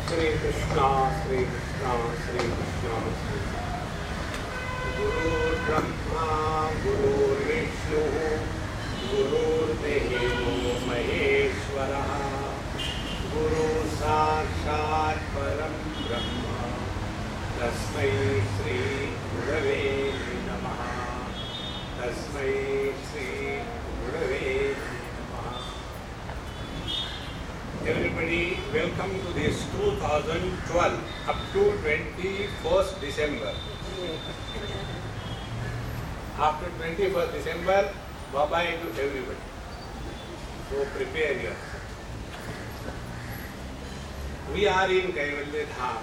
Shri Krishna, Shri Krishna, Shri Krishna, Shri Guru Brahma, Guru Vishnu, Guru Devo Maheshwara, Guru Sakshat Param Brahma, Tasmai Shri Gurave Namaha, Tasmai Shri Gurave Namaha. Everybody, welcome to this 2012 up to 21st December. After 21st December, bye-bye to everybody. So prepare yourself. We are in Kaivalya Dham,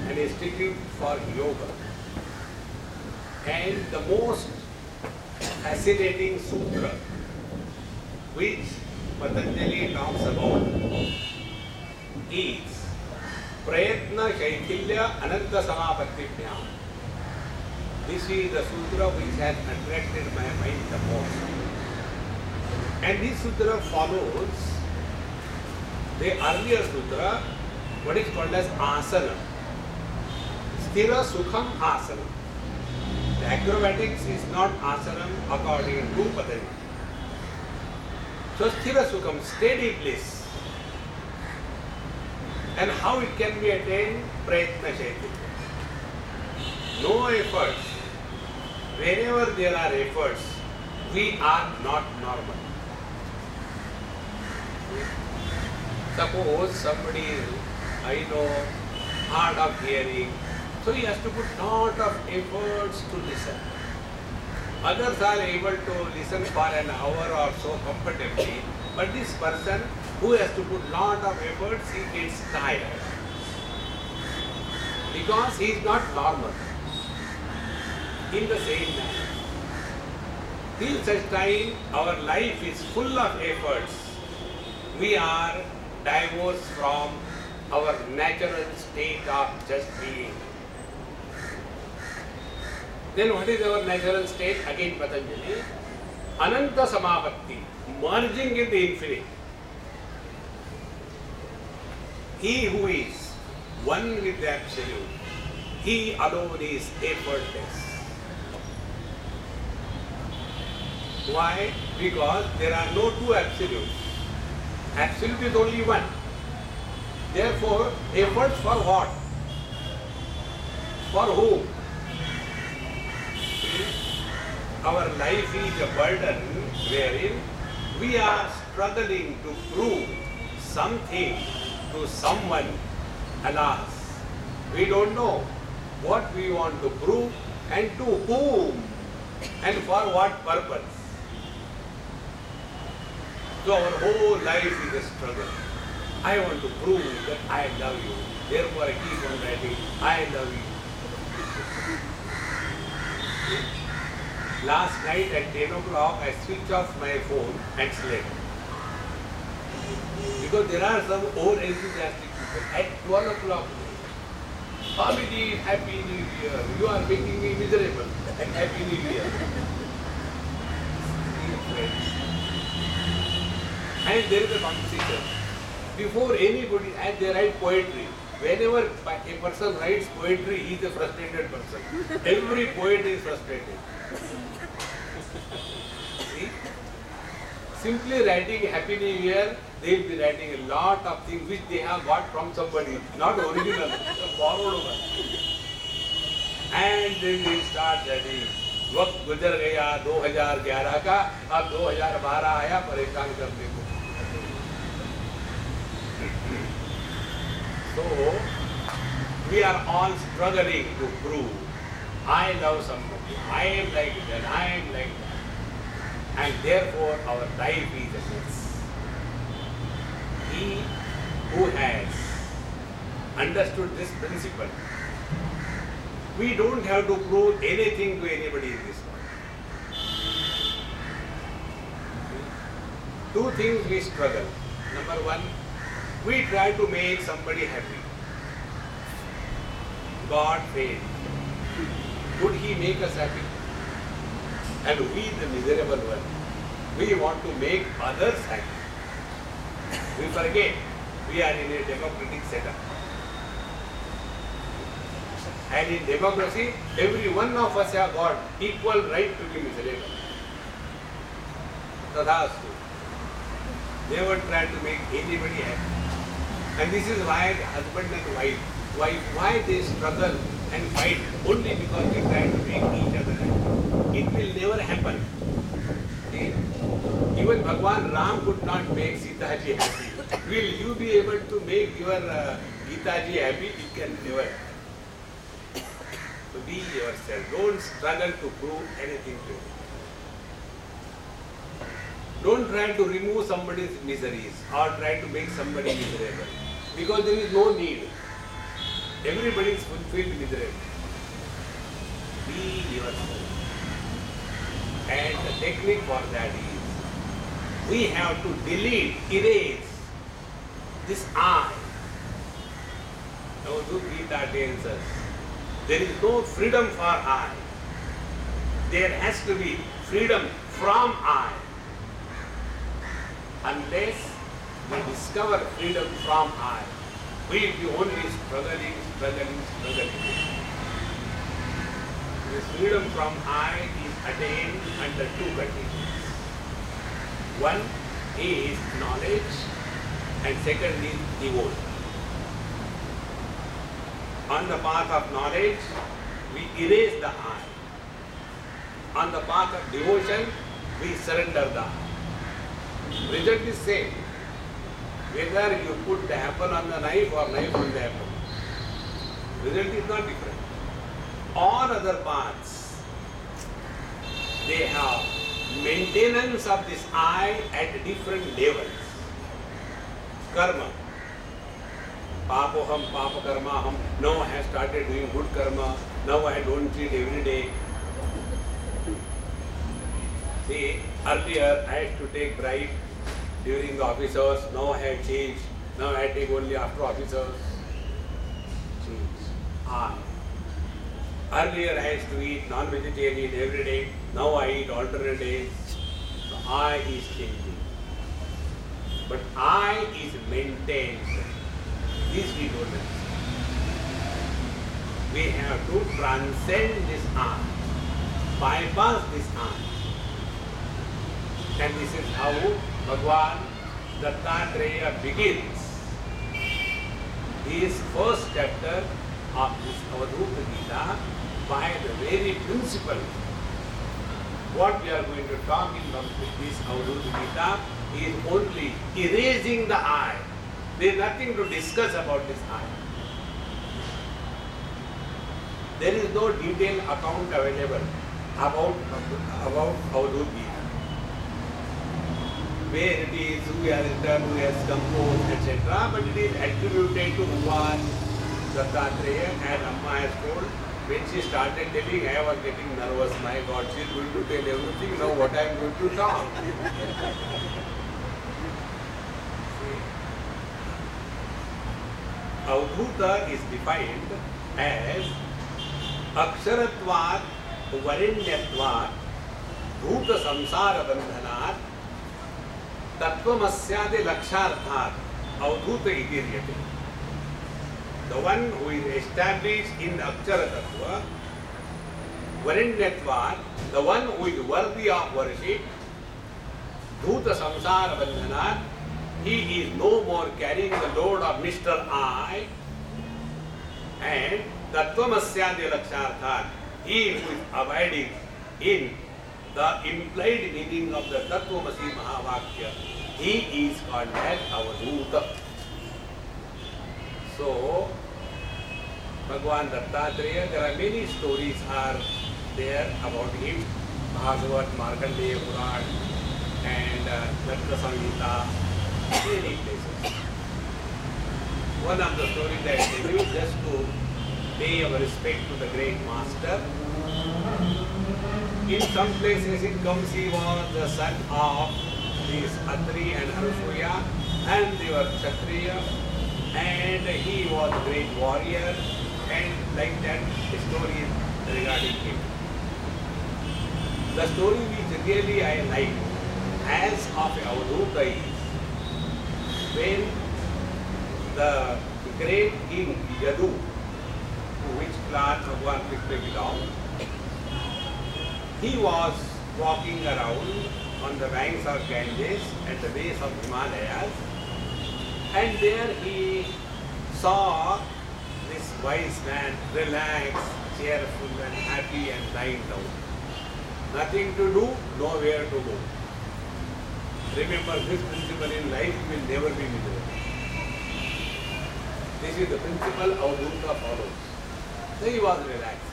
an institute for yoga. And the most fascinating sutra which Patanjali talks about is Prayatna Shaikilya Ananta Samapattivyam. This is the sutra which has attracted my mind the most. And this sutra follows the earlier sutra, what is called as asana. Sthira Sukham Asana. The acrobatics is not asanam according to Patanjali. So Sthira Sukham, steady bliss. And how it can be attained? Prayatna Shaikilya. No efforts. Whenever there are efforts, we are not normal. Suppose somebody is, hard of hearing, so he has to put lot of efforts to listen. Others are able to listen for an hour or so comfortably, but this person who has to put lot of efforts, he gets tired. Because he is not normal. In the same manner, till such time our life is full of efforts, we are divorced from our natural state of just being. Then what is our natural state? Again Patanjali, Ananta Samapatti, merging in the infinite. He who is one with the Absolute, he alone is effortless. Why? Because there are no two absolutes. Absolute is only one. Therefore, efforts for what? For whom? Our life is a burden wherein we are struggling to prove something to someone. Alas, we don't know what we want to prove and to whom and for what purpose. So our whole life is a struggle. I want to prove that I love you. Therefore I keep on writing, I love you. Last night at 10 o'clock I switched off my phone and slept. Because there are some over-enthusiastic people at 12 o'clock. Family, Happy New Year. You are making me miserable. And Happy New Year. And there is a competition. Before anybody, and they write poetry. Whenever a person writes poetry, he is a frustrated person. Every poet is frustrated. See? Simply writing Happy New Year, they will be writing a lot of things which they have got from somebody, not original, borrowed one. And then they start writing. वक्त गुजर गया 2011 का, अब 2012 आया परेशान करने को. So, we are all struggling to prove, I love somebody, I am like that, I am like that. And therefore our life is a mess. He who has understood this principle, we don't have to prove anything to anybody in this world. Two things we struggle. Number one, we try to make somebody happy. God failed. Could He make us happy? And we, the miserable one, we want to make others happy. We forget We are in a democratic setup. And in democracy, every one of us have got equal right to be miserable. Tadhastu. Never try to make anybody happy. And this is why husband and wife, why they struggle and fight only because they try to make each other happy. It will never happen. See? Even Bhagwan Ram could not make Sita ji happy. Will you be able to make your Gita ji happy? It can never. So be yourself. Don't struggle to prove anything to you. Don't try to remove somebody's miseries or try to make somebody miserable. Because there is no need. Everybody is fulfilled miserable. Be yourself. And the technique for that is, we have to delete, erase this I. Now, Gita tells us, there is no freedom for I. There has to be freedom from I. Unless we discover freedom from I, we will be only struggling. This freedom from I is attained under two conditions. One is knowledge and second is devotion. On the path of knowledge, we erase the I. On the path of devotion, we surrender the I. Result is same. Whether you put the apple on the knife or knife on the apple, result is not different. All other paths, they have maintenance of this I at different levels. Karma. Papoham, papa karmaham. Now I have started doing good karma. Now I don't cheat every day. See, earlier I used to take bribe during the office hours. Now I have changed. Now I take only after office hours. Change. I. Earlier I used to eat non-vegetarian every day. Now I eat alternate days. So I is changing. But I is maintained. This we don't understand. We have to transcend this I. Bypass this I. And this is how Bhagwan Dattatreya begins his first chapter of this Avadhuta Gita by the very principle. What we are going to talk in this Avadhuta Gita is only erasing the I. There is nothing to discuss about this I. There is no detailed account available about Avadhuta Gita. Where it is, who has written, who has composed, etc. But it is attributed to Bhagwan Dattatreya, and Amma has told. When she started telling, I was getting nervous. My God, she is going to tell everything. Now what I am going to talk? Avadhuta is defined as Aksharatvat, Varinyatvat, Bhuta Samsara Bandhanat, Tattvamasya Laksharthat, Avadhuta Idiryate. The one who is established in the Akshara Tattva, Varinyatvat, the one who is worthy of worship, Bhuta Samsara Bandhanat, he is no more carrying the load of Mr. I, and Tattvamasya Laksharthat, he who is abiding in the implied meaning of the Tattvamasi Mahavakya, he is called as Avadhuta. So, Bhagwan Dattatreya, there are many stories are there about him. Bhagavat, Markandeya Puran, and Latka Samhita, many places. One of the stories that I tell you, just to pay our respect to the great master. In some places it comes he was the son of these Atri and Anasuya, and they were Kshatriya, and he was a great warrior, and like that the story is regarding him. The story which really I like as of Avadhuta is when the great king Yadu, to which clan Bhagwan Krishna belonged, he was walking around on the banks of Ganges at the base of Himalayas, and there he saw this wise man relaxed, cheerful and happy and lying down. Nothing to do, nowhere to go. Remember this principle in life, you will never be miserable. This is the principle Avadhuta follows. So he was relaxed.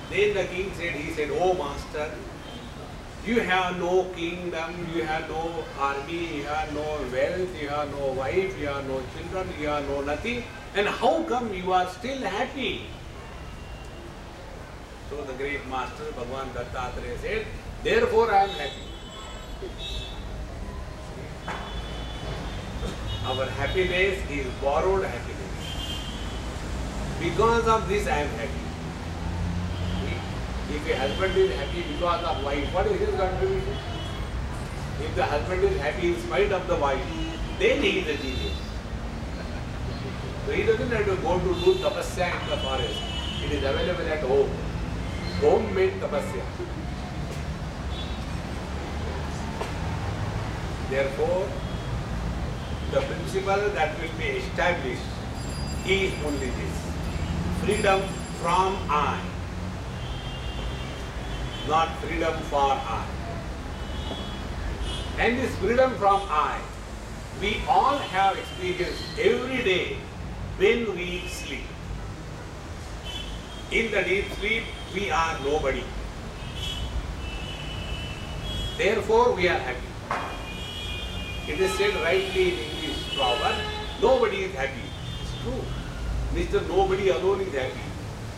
Then the king said, "Oh master, you have no kingdom, you have no army, you have no wealth, you have no wife, you have no children, you have no nothing. And how come you are still happy?" So the great master Bhagwan Dattatreya said, "Therefore I am happy." Our happiness is borrowed happiness. Because of this I am happy. If a husband is happy because of wife, what is his contribution? If the husband is happy in spite of the wife, then he is a genius. So he doesn't have to go to do tapasya in the forest. It is available at home. Home-made tapasya. Therefore, the principle that will be established is only this: freedom from I, not freedom for I. And this freedom from I, we all have experienced every day when we sleep. In the deep sleep, we are nobody. Therefore, we are happy. It is said rightly in English proverb, nobody is happy. It's true. Mr. Nobody alone is happy.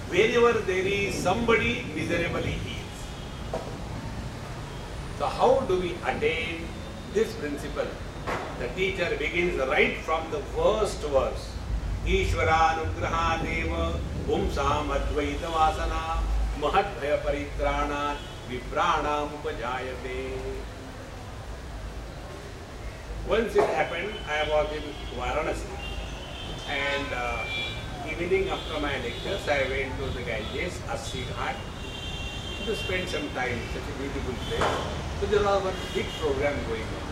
Wherever there is somebody, miserably he is. So how do we attain this principle? The teacher begins right from the first verse. Ishvaranugraha Pumsam Advaita Vasana Mahatbhaya Paritrana Vipranam Upajayate. Once it happened, I was in Varanasi, and evening after my lectures, I went to the Ganges, Assi Ghat, to spend some time. Such a beautiful place. So there was one big program going on.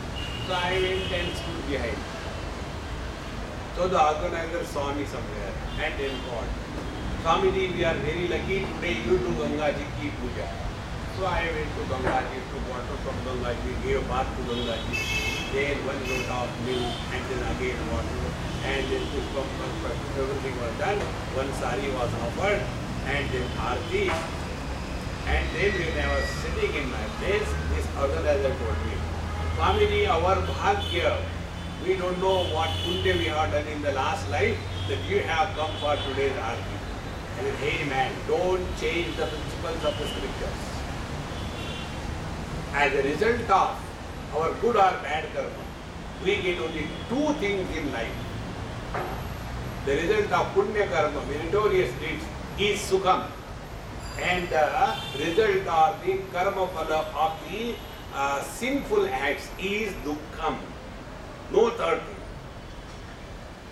So I went and stood behind. So the organizer saw me somewhere and then called, "Swamiji, we are very lucky today you do Gangaji ki puja." So I went to Gangaji, took water from Gangaji, gave bath to Gangaji, then one load of milk and then again water, and then everything was done. One sari was offered and then aarti. And then when I was sitting in my place, this organizer told me, "Swamiji, our bhagya, we don't know what punya we have done in the last life that you have come for today's aarti." I said, "Hey man, don't change the principles of the scriptures. As a result of our good or bad karma, we get only two things in life. The result of punya karma, meritorious deeds, is sukham, and the result of the karma phala of the sinful acts is dukkham. No third thing.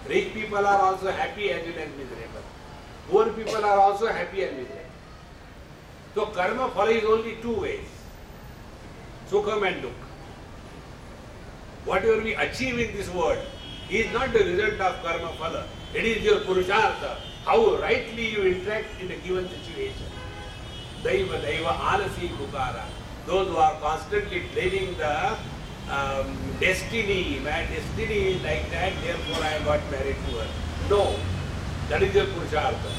Rich people are also happy as well as miserable. Poor people are also happy and miserable. So karma phala is only two ways, sukham and dukkha. Whatever we achieve in this world is not the result of karma phala. It is your purushartha, how rightly you interact in a given situation. Daiva, daiva, alasi, bukara. Those who are constantly blaming the destiny, my destiny is like that, therefore I got married to her. No, that is your purushartha.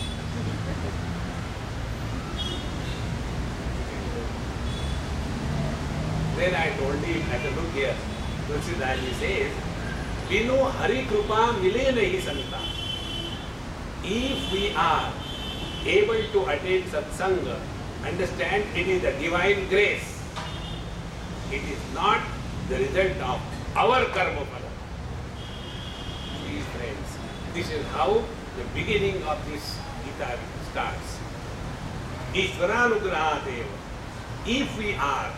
Then I told him, I said, look here, Tulsidaji says, Binu Hari Krupa Mile Nahi Santa. If we are able to attain satsanga, understand it is the divine grace. It is not the result of our karma phala. Please friends, this is how the beginning of this Gita starts. Ishvaranugrahateva. If we are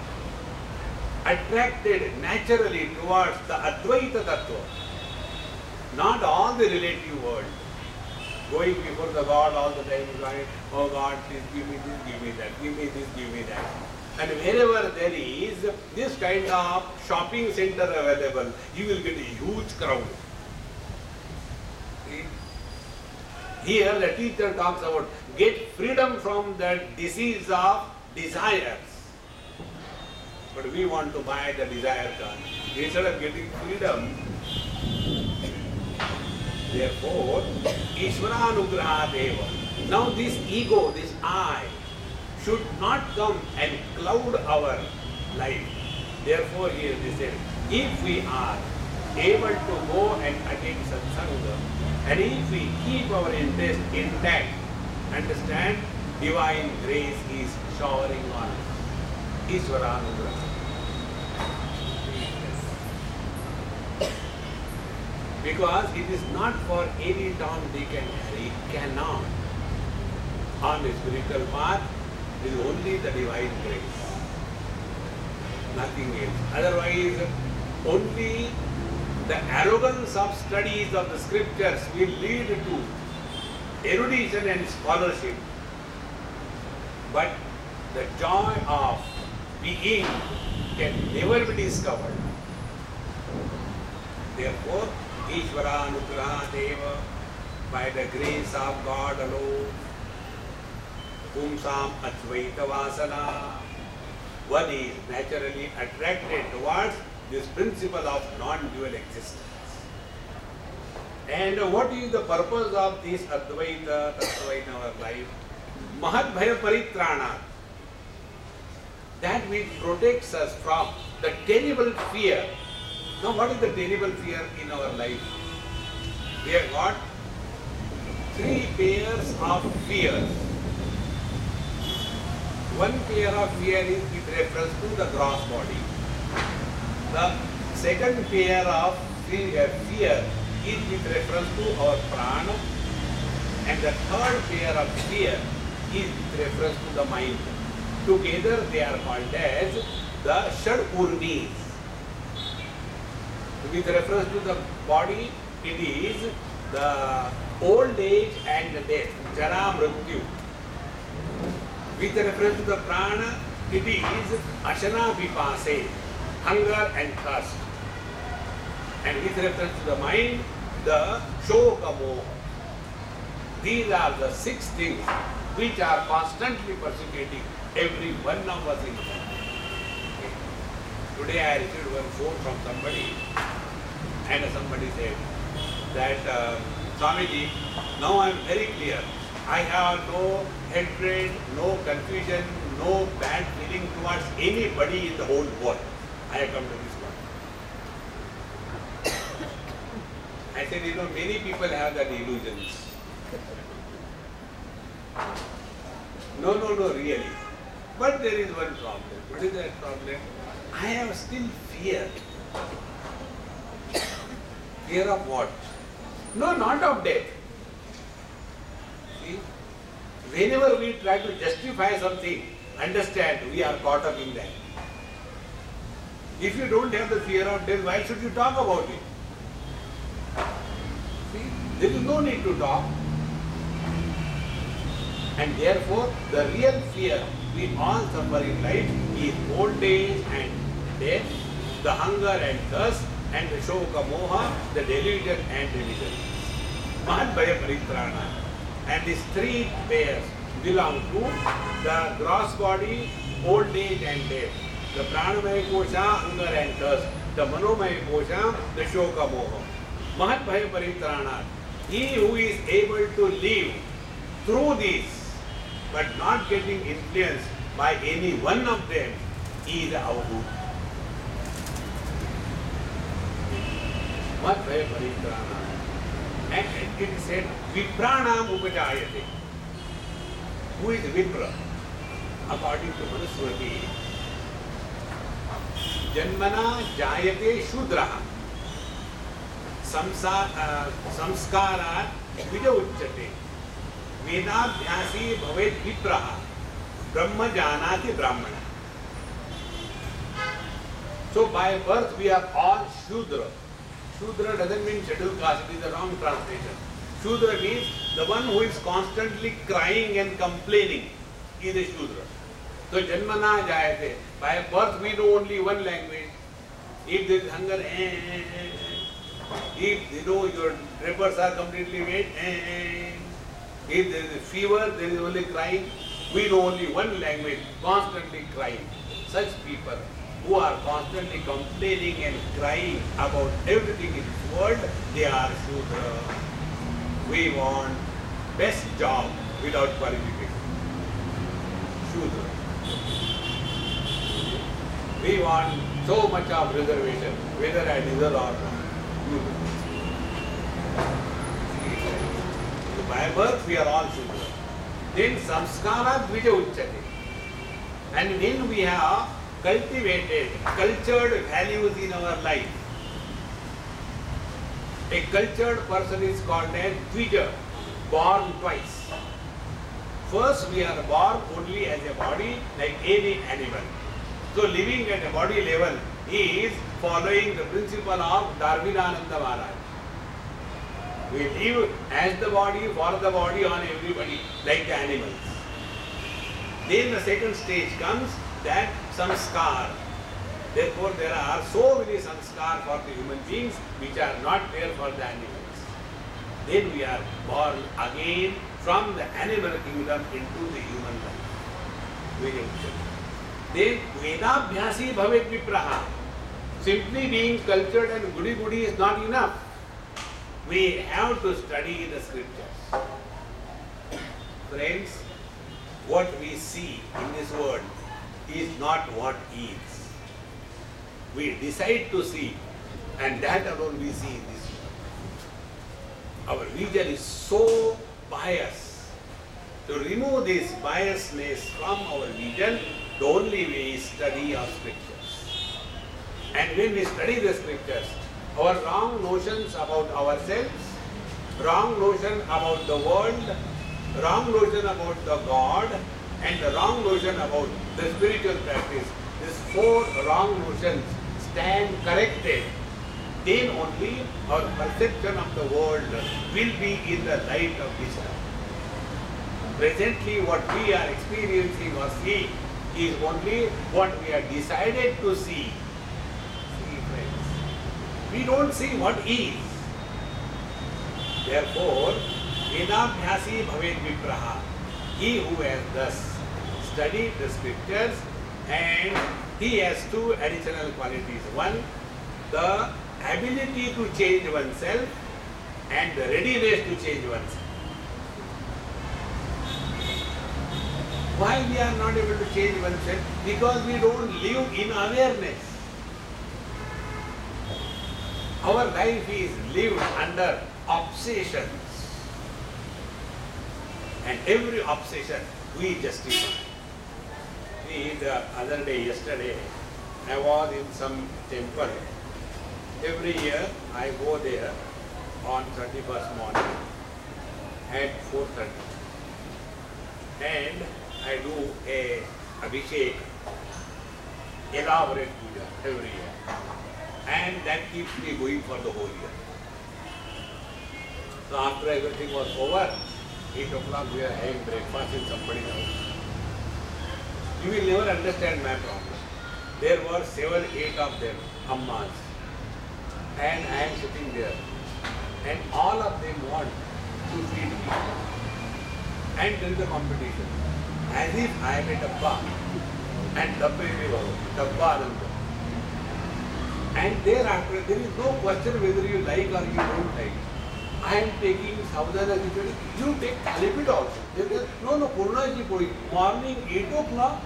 attracted naturally towards the Advaita Tattva, not all all the relative world. Going before the God all the time, going, oh God, please give me this, give me that, give me this, give me that. And wherever there is this kind of shopping center available, you will get a huge crowd. See? Here the teacher talks about get freedom from the disease of desires. But we want to buy the desire car. Instead of getting freedom, therefore, Ishvaranugraha Deva. Now this ego, this I, should not come and cloud our life. Therefore, here they say, if we are able to go and attend satsanga, and if we keep our interest intact, understand, divine grace is showering on us. Ishvaranugraha. Because it is not for any Tom, Dick and Harry, it cannot. On the spiritual path, it is only the divine grace. Nothing else. Otherwise, only the arrogance of studies of the scriptures will lead to erudition and scholarship. But the joy of being can never be discovered. Therefore, Ishvaranugraha Deva, by the grace of God alone, Pumsam Advaita Vasana, one is naturally attracted towards this principle of non-dual existence. And what is the purpose of this Advaita Tattva in our life? Mahat Bhaya Paritrana, that which protects us from the terrible fear. Now, what is the terrible fear in our life? We have got three pairs of fears. One pair of fear is with reference to the gross body. The second pair of fear is with reference to our prana. And the third pair of fear is with reference to the mind. Together they are called as the Shad Urmis. With reference to the body, it is the old age and the death, Jara Mrityu. With reference to the prana, it is Ashana Vipase, hunger and thirst. And with reference to the mind, the Shoka Moha. These are the 6 things which are constantly persecuting every one of us in life. Today I received one phone from somebody, and somebody said that, Swamiji, now I am very clear. I have no hatred, no confusion, no bad feeling towards anybody in the whole world. I have come to this point. I said, many people have that illusions. No, really. But there is one problem. What is that problem? I have still fear. Fear of what? No, not of death. See? Whenever we try to justify something, understand we are caught up in that. If you don't have the fear of death, why should you talk about it? See? There is no need to talk. And therefore, the real fear we all suffer in life is old age and death, the hunger and thirst, and the shoka moha, the delusion and division. Mahat Bhaya Paritrana. And these 3 pairs belong to the gross body, old age and death. The pranamaya kosha, hunger and thirst. The manomaya kosha, the shoka moha. Mahat Bhaya Paritrana. He who is able to live through these, but not getting influenced by any one of them, is avadhuta. Mahat Bhaya Paritrana. And it is said, Vipranam Upajayate. Who is Vipra? According to Manusmriti, Janmana Jayate Shudraha. Samskarat Vida Uchate. Vedabhyasi Bhavet Vipraha. Brahma Janati Brahmana. So by birth we are all Shudra. Shudra doesn't mean scheduled caste, it is the wrong translation. Shudra means the one who is constantly crying and complaining is a Shudra. So Janmana Jayate, by birth we know only one language. If there is hunger, if your drapers are completely wet, if there is a fever, there is only crying. We know only one language, constantly crying. Such people who are constantly complaining and crying about everything in this world, they are Shudra. We want best job without qualification. Shudra. We want so much of reservation, whether I deserve or not. So by birth we are all Shudra. Then samskara dvija uchyate. And when we have cultivated, cultured values in our life, a cultured person is called as dvija, born twice. First we are born only as a body like any animal. So living at a body level is following the principle of Darvinananda Maharaj. We live as the body, for the body, on everybody, like the animals. Then the second stage comes that samskar. Therefore there are so many samskar for the human beings which are not there for the animals. Then we are born again from the animal kingdom into the human life. Very important. Then Vedabhyasi bhavet vipraha. Simply being cultured and goody is not enough. We have to study the scriptures. Friends, what we see in this world is not what is. We decide to see, and that alone we see in this world. Our vision is so biased. To remove this biasness from our vision, the only way is study of scriptures. And when we study the scriptures, our wrong notions about ourselves, wrong notion about the world, wrong notion about the God, and the wrong notion about the spiritual practice, these four wrong notions stand corrected, then only our perception of the world will be in the light of wisdom. Presently what we are experiencing or seeing is only what we are decided to see. See, friends, we don't see what is. Therefore, Vedabhyasi bhavet vipraha. He who has thus studied the scriptures, and he has two additional qualities. One, the ability to change oneself and the readiness to change oneself. Why we are not able to change oneself? Because we don't live in awareness. Our life is lived under obsessions. And every obsession we justify. See, the other day, yesterday, I was in some temple. Every year I go there on 31st morning at 4:30. And I do a abhishek, elaborate puja every year. And that keeps me going for the whole year. So after everything was over, 8 o'clock we are having breakfast in somebody's house. You will never understand my problem. There were 7, 8 of them, ammas. And I am sitting there. And all of them want to feed me. And there is a competition. As if I am a dabba. And dabbe me bhavo. Dabba ananda. And thereafter, there is no question whether you like or you don't like. I am taking Savdana Khichdi. You take Thalipit also. They say, no, Purna ji poi. Morning 8 o'clock.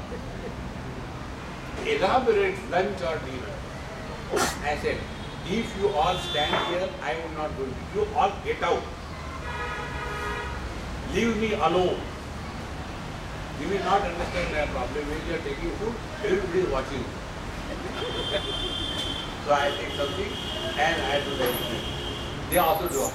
Elaborate lunch or dinner. I said, if you all stand here, I will not do it. You all get out. Leave me alone. You will not understand my problem. When you are taking food, everybody is watching. So I take something and I do everything. They also do.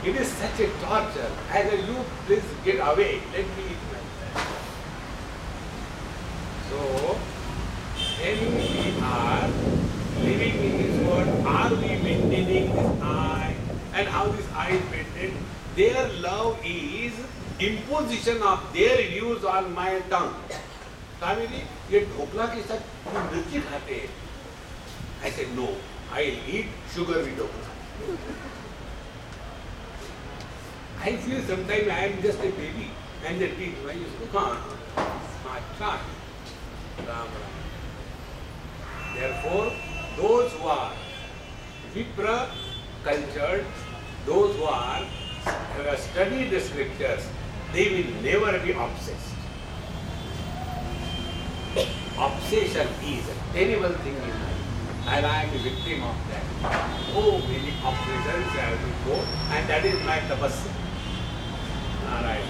It is such a torture. I said, you please get away. Let me eat my. So, believing in this word? Are we maintaining this I? And how this I is maintained? Their love is imposition of their views on my tongue. Swamiji, ये ढोकला के साथ तुम मिर्ची खाते हैं? I said no. I'll eat sugar with dhokla. I feel sometimes I am just a baby and the teach my अच्छा Ram Ram. Therefore, those who are Vipra cultured, those who are have studied the scriptures, they will never be obsessed. Obsession is a terrible thing in life, and I am a victim of that. Oh, many obsessions I have to go, and that is my tapasya. Alright.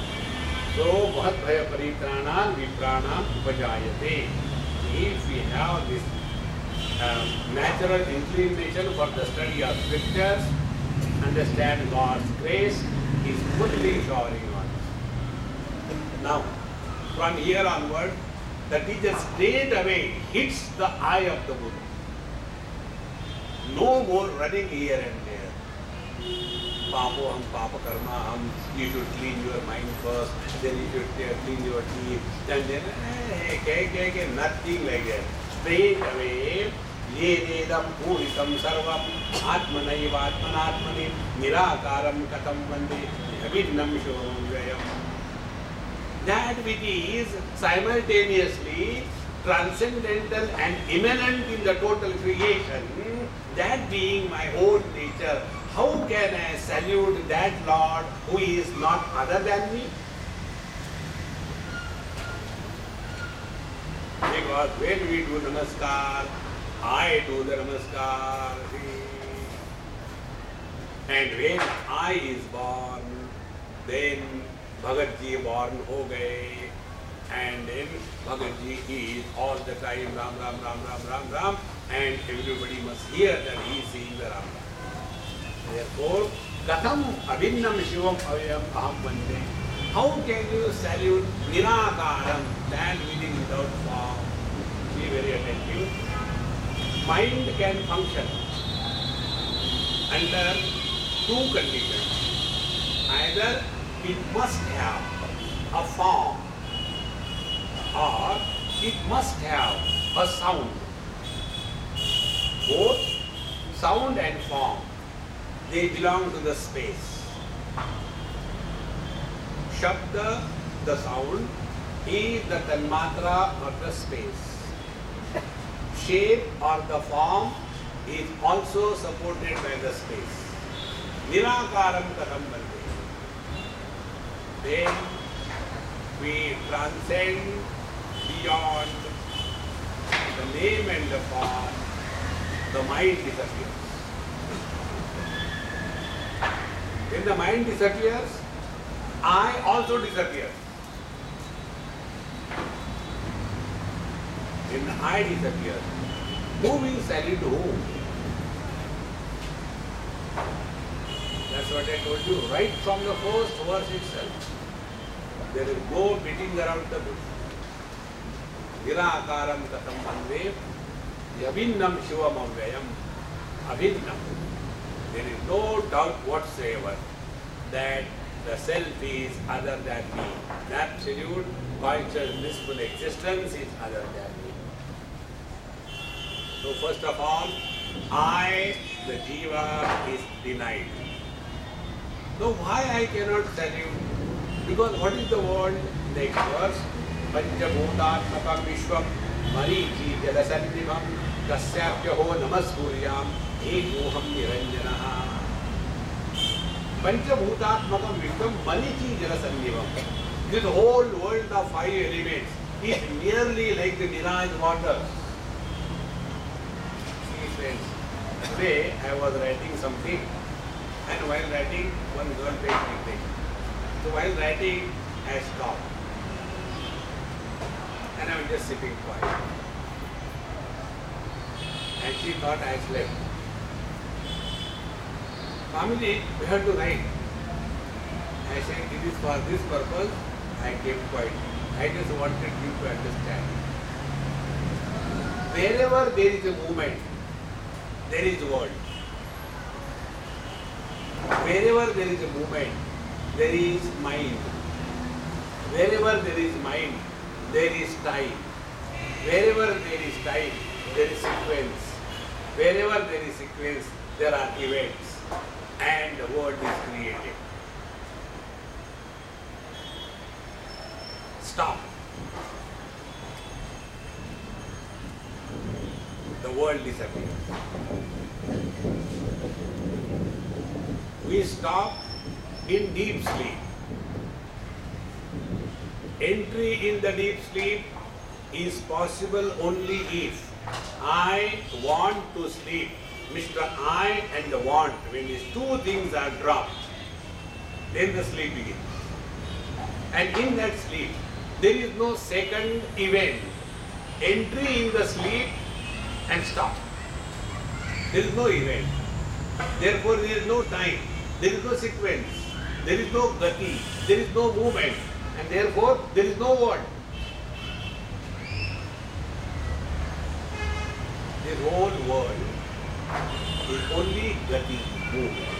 So, Bhat Bhaya Paritranam Vipranam Upajayate. If we have this natural inclination for the study of scriptures, understand God's grace is fully showering on us. Now, from here onward, the teacher straight away hits the eye of the Guru. No more running here and there. Papo ham papa karma, you should clean your mind first, then you should clean your teeth, and then nothing like that. Straight away, ye nedam puritam sarvam atmanaivatmanatmani nirakaram katam vande abhinnam shivamvayam. That which is simultaneously transcendental and immanent in the total creation, that being my own nature, how can I salute that Lord who is not other than me? Because when we do namaskar, I do the namaskar. And when I is born, then Bhagat Ji born ho gaye, and then Bhagat Ji is all the time Ram Ram Ram Ram Ram Ram, and everybody must hear that he is saying the Ram Ram. Therefore, Katham Abhinnam Shivam Avyam Aham Vande. How can you salute Nirakaram, that within without form? Be very attentive. Mind can function under two conditions. Either it must have a form or it must have a sound. Both sound and form, they belong to the space. Shabda, the sound, is the tanmatra or the space. Shape or the form is also supported by the space. Nirakaram katham vande. Then we transcend beyond the name and the form, the mind disappears. When the mind disappears, I also disappears. When the I disappears, who will salute whom? That's what I told you right from the first verse itself. There is no beating around the bush. Nirakaram katham vande abhinnam shivam avyayam. Abhinnam. There is no doubt whatsoever that the self is other than me. The absolute conscious blissful existence is other than me. So first of all, I, the Jiva, is denied. So why I cannot salute? Because what is the word? Next verse. Panchabhutatmakam vishwam marichi jalasannibham kasyapyaho namaskuryam ekoham niranjanaha. Panchabhutatmakam vishwam marichi jalasannibham. This whole world of five elements is merely like the mirage water. See friends, today I was writing something, and while writing, one girl paid me attention. So while writing, I stopped. And I was just sitting quiet. And she thought I slept. Family, we have to write. I said, it is for this purpose, I kept quiet. I just wanted you to understand. Wherever there is a movement, there is world. Wherever there is a movement, there is mind. Wherever there is mind, there is time. Wherever there is time, there is sequence. Wherever there is sequence, there are events. And the world is created. Stop. The world disappears. We stop in deep sleep. Entry in the deep sleep is possible only if I want to sleep. Mr. I and the want, when these two things are dropped, then the sleep begins. And in that sleep, there is no second event. Entry in the sleep and stop. There is no event. Therefore, there is no time. There is no sequence. There is no gati. There is no movement. And therefore, there is no word. This whole world is only gati, movement.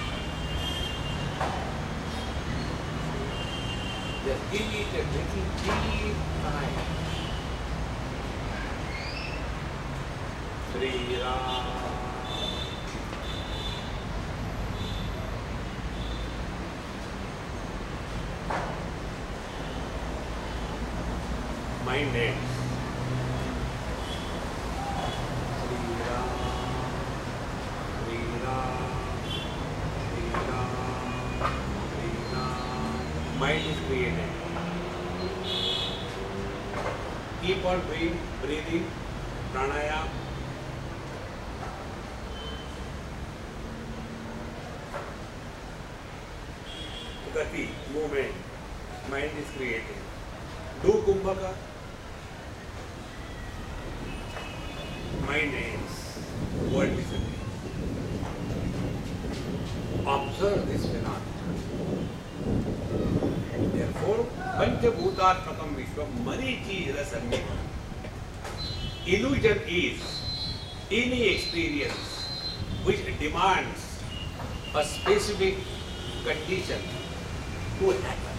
Just give it a little deep time. Sri Ram. Mind ends. Sri Ram, Sri Ram, Sri Ram, Sri Ram. Mind is created. Keep on doing breathing, pranayama. Gati, movement, mind is created. Do Kumbhaka, mind ends, world disappears. Observe this phenomenon. Therefore, Panchabhutatmakam Vishwam Marichi Rasannivam. Illusion is any experience which demands a specific condition to happen.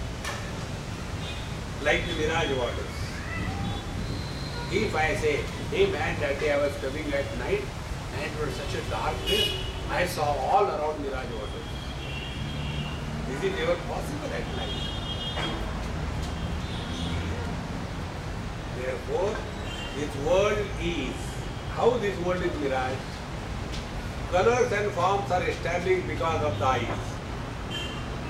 Like the mirage waters. If I say, hey man, that day I was coming at night and it was such a dark place, I saw all around mirage waters. Is it ever possible at night? Therefore, this world is, how this world is mirage? Colors and forms are established because of the eyes.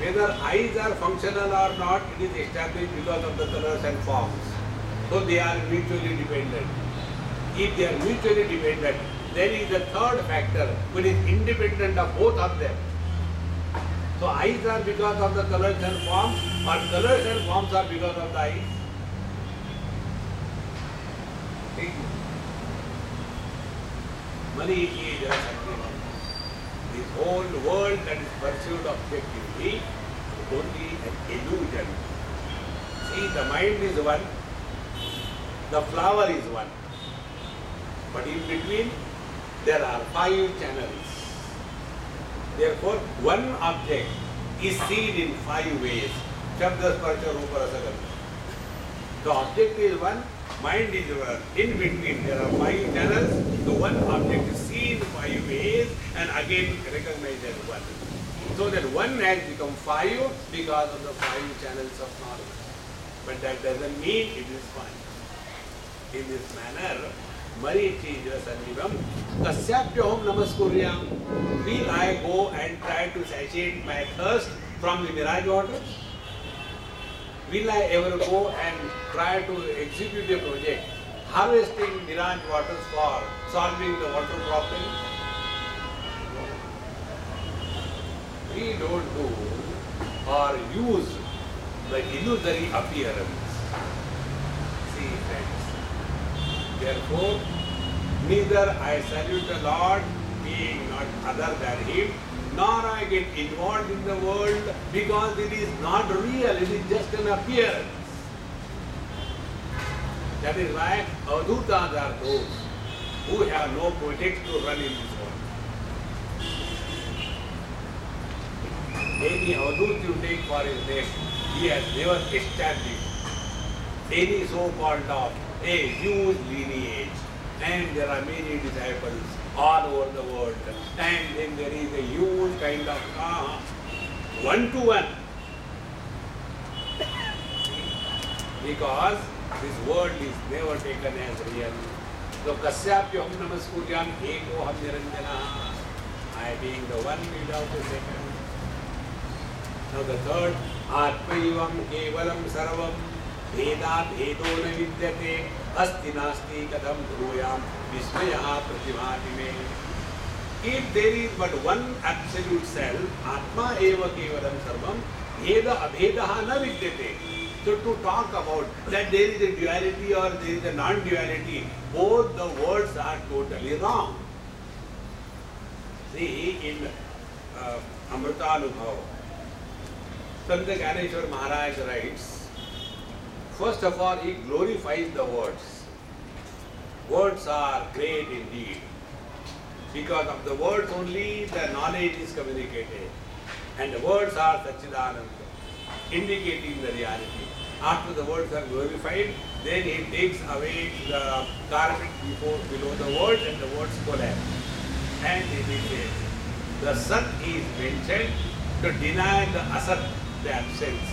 Whether eyes are functional or not, it is established because of the colors and forms. So they are mutually dependent. If they are mutually dependent, there is a third factor which is independent of both of them. So eyes are because of the colors and forms, or colors and forms are because of the eyes. Marichi Rasannivam. This whole world that is pursued objectively is only an illusion. See, the mind is one, the flower is one, but in between there are 5 channels. Therefore, one object is seen in 5 ways. Shabda, Sparsha, Rupa, Rasa, Gandha. The object is one, mind is one. In between there are 5 channels. The one object is seen 5 ways and again recognized as one. So that one has become 5 because of the 5 channels of knowledge. But that doesn't mean it is 5. In this manner, Marichi Rasannivam, Kasyapyaham Namaskuryam. Will I go and try to satiate my thirst from the mirage waters? Will I ever go and try to execute a project harvesting mirage waters for solving the water problem? We don't do or use the illusory appearance. See, friends. Therefore, neither I salute the Lord, being not other than Him, nor I get involved in the world because it is not real, it is just an appearance. That is why Avadhutas are those who have no project to run in this world. any avadut you take for his name, he has never established any so-called of a huge lineage, and there are many disciples all over the world, and then there is a huge kind of one-to-one, because this world is never taken as real. So kasyapyam namaskuryam eko ham niranjana, I being the one without the second. Now the third, atmaivam kevalam sarvam भेदात् भेदो न विद्यते अस्ति नास्ति कथं ब्रूयाम विस्मयः प्रतिभाति मे. If there is but one absolute self, Atma eva kevalam sarvam, bheda abhedaha na vidyate. So to talk about that there is a duality or there is a non-duality, both the words are totally wrong. See, in Amritanubhav, Sant Gyaneshwar Maharaj writes, first of all, he glorifies the words. Words are great indeed. Because of the words only the knowledge is communicated. And the words are Satchidananda, indicating the reality. After the words are glorified, then he takes away the carpet below the words and the words collapse. And he says, the Sat is mentioned to deny the Asat, the absence.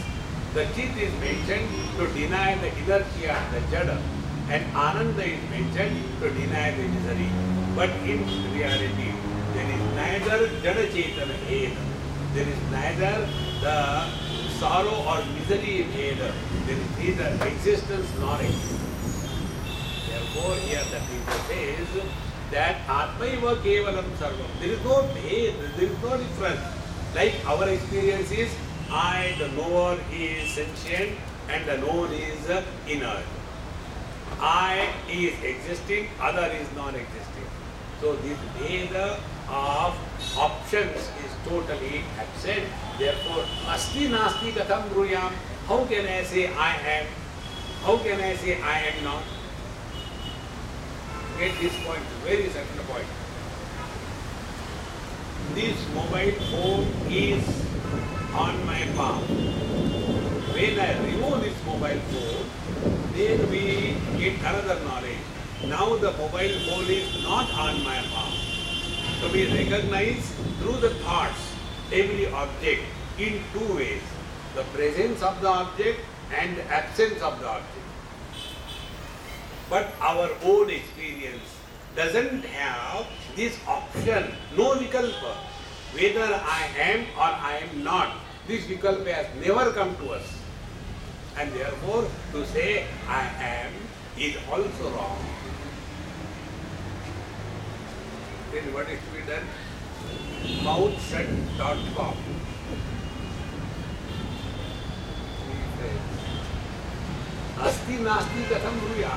The Chit is mentioned to deny the inertia, the Jada, and Ananda is mentioned to deny the misery. But in reality, there is neither Jada Chetana Bheda, there is neither the sorrow or misery Bheda, there is neither existence nor existence. Therefore, here the teacher says that Atmaiva Kevalam Sarvam. There is no Bheda, there is no difference. Like our experience is, I, the knower, is sentient and the known is inert. I is existing, other is non-existing. So this Veda of options is totally absent. Therefore, Asti Nasti Katham Bruyam. How can I say I am? How can I say I am not? Get this point, very certain point. This mobile phone is on my palm. When I remove this mobile phone, then we get another knowledge. Now the mobile phone is not on my palm. So we recognize through the thoughts every object in two ways. The presence of the object and the absence of the object. But our own experience doesn't have this option, no vikalpa. Whether I am or I am not, this vikalpa has never come to us. And therefore, to say I am is also wrong. Then what is to be done? Mouthshut.com. Asti nasti katham bruya.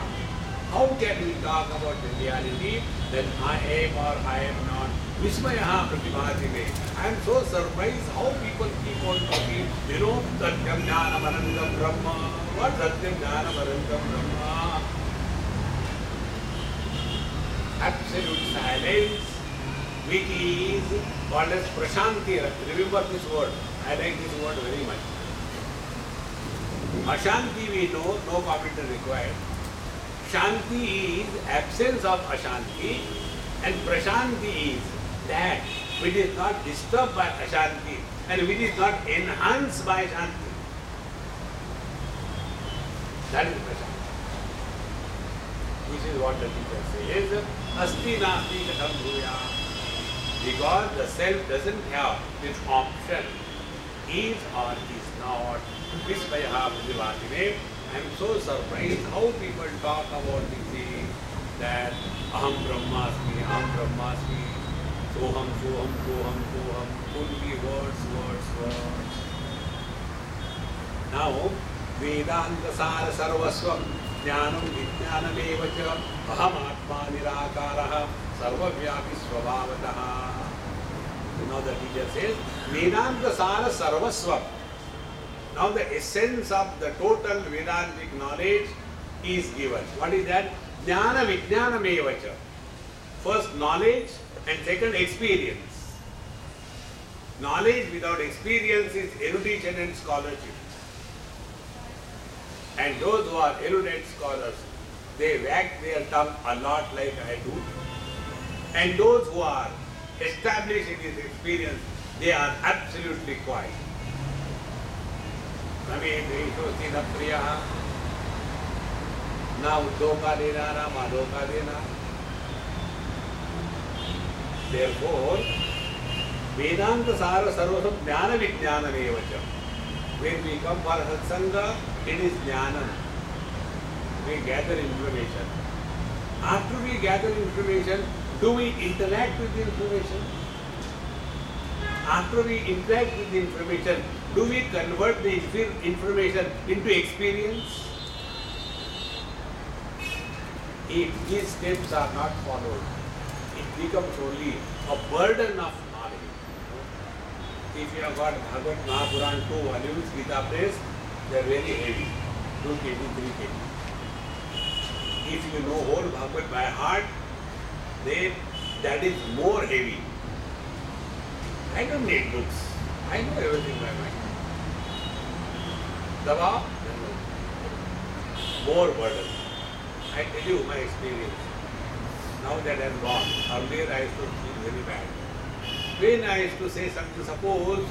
How can we talk about the reality that I am or I am not? Vismayaha pratibhati me. I am so surprised how people keep on talking, Satyam Jnanam Anandam Brahma. What Satyam Jnanam Anandam Brahma? Absolute silence, which is called as Prashanti. Remember this word. I like this word very much. Ashanti we know, no commentary required. Shanti is absence of Ashanti, and Prashanti is that which is not disturbed by Ashanti and which is not enhanced by Shanti. That is Prashanti. This is what the teacher says. Asti nasti katham bhuya. Because the self doesn't have this option, is or is not. Vismayaha pratibhati me. I am so surprised how people talk about this thing that Aham Brahmasmi, Aham Brahmasmi, Soham, Soham, Soham, Soham, only words. Now, Vedanta Sara Sarvasvam, Jnanam Vijnanam Evacha, Aham Atma Nirakaraha, Sarvavyapi Svabhavataha. Now the teacher says, Vedanta Sara Sarvasvam. Now the essence of the total Vedantic knowledge is given. What is that? Jnana Vijnanam Evacha. First knowledge and second experience. Knowledge without experience is erudition and scholarship. And those who are erudite scholars, they wag their tongue a lot like I do. And those who are established in this experience, they are absolutely quiet. Nami Drishosi na priya, na uddoka dena, na madoka dena. Therefore, Vedanta Sara Sarvasam Jnana Vijnana Nevacha. When we come for Satsanga, it is Jnanam. We gather information. After we gather information, do we interact with the information? After we interact with the information, do we convert the information into experience? If these steps are not followed, it becomes only a burden of knowledge. If you have got Bhagavad Mahapuran 2 volumes, Gita Press, they are very heavy, 2 kg, 3 kg. If you know whole Bhagavad by heart, then that is more heavy. I don't need books. I know everything by mind. Daba, more burden. I tell you my experience. Now that I am gone, earlier I used to feel very bad. When I used to say something, suppose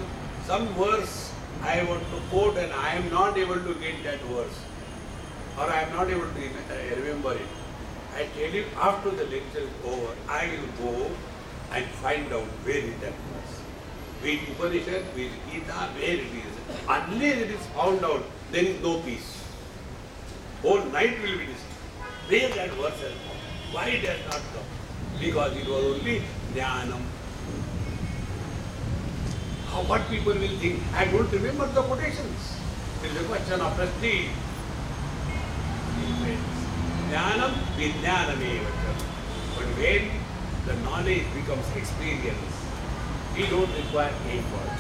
some verse I want to quote and I am not able to get that verse, or I am not able to remember it, I tell you after the lecture is over, I will go and find out where is that verse. With Upanishad, with Gita, where it is. Unless it is found out, there is no peace. Whole night will be disturbed. Where that verse has come? Why it has not come? Because it was only Jnanam. How what people will think? I don't remember the quotations. It is a question of prestige. Jnanam vijnanamevacha. But when the knowledge becomes experience, we don't require effort.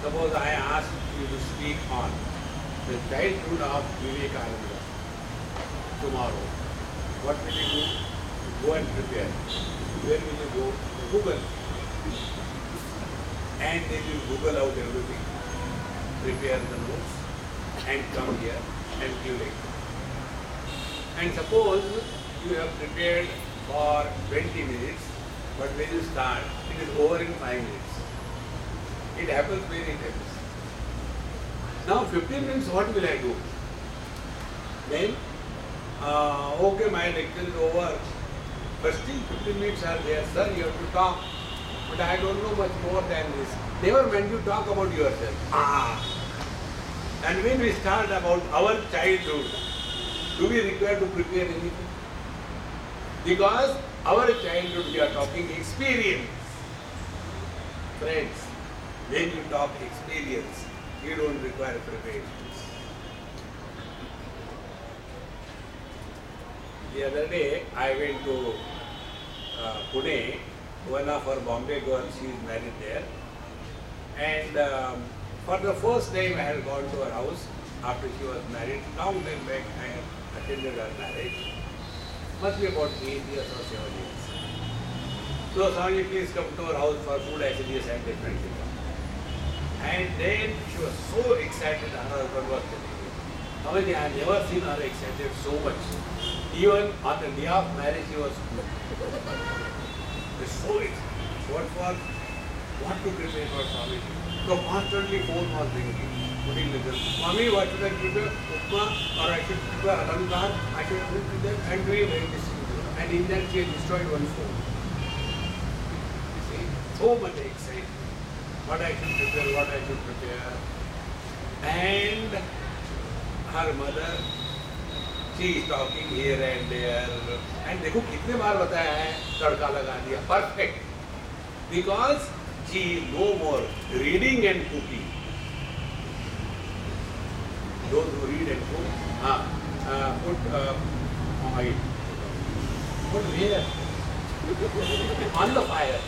Suppose I ask you to speak on the childhood of Vivekananda tomorrow. What will you do? Go and prepare. Where will you go? Google. And they will Google out everything. Prepare the notes and come here and give lecture. And suppose you have prepared for 20 minutes, but when you start, it is over in 5 minutes. It happens many times. Now 15 minutes, what will I do? Then, okay, my lecture is over, but still 15 minutes are there. Sir, you have to talk, but I don't know much more than this. Never mind, you talk about yourself. And when we start about our childhood, do we require to prepare anything? Because our childhood, we are talking experience. Friends, when you talk experience, you don't require preparations. The other day, I went to Pune. One of our Bombay girls, she is married there. And for the first time, I had gone to her house after she was married. Long time back, I had attended her marriage. Must be about 8 years or 7 years. So, Swami, please come to our house for food. I said, yes, I definitely come. And then she was so excited, her husband was telling me. Swami, I have never seen her excited so much. Even on the day of marriage, she was so excited. What to prepare for Swami? So constantly phone was ringing. Putting little, Swami, what should I prepare? Upma, or I should prepare Alangar, I should prepare them, and doing very distinctive. And in that she had destroyed one phone. You see, so much excitement. What I should prepare. And her mother, she is talking here and there. And देखो कितने बार बताया है, तड़का लगा दिया, perfect. Because she is no more reading and cooking. Those who read and cook, put oil. Put where? On the fire.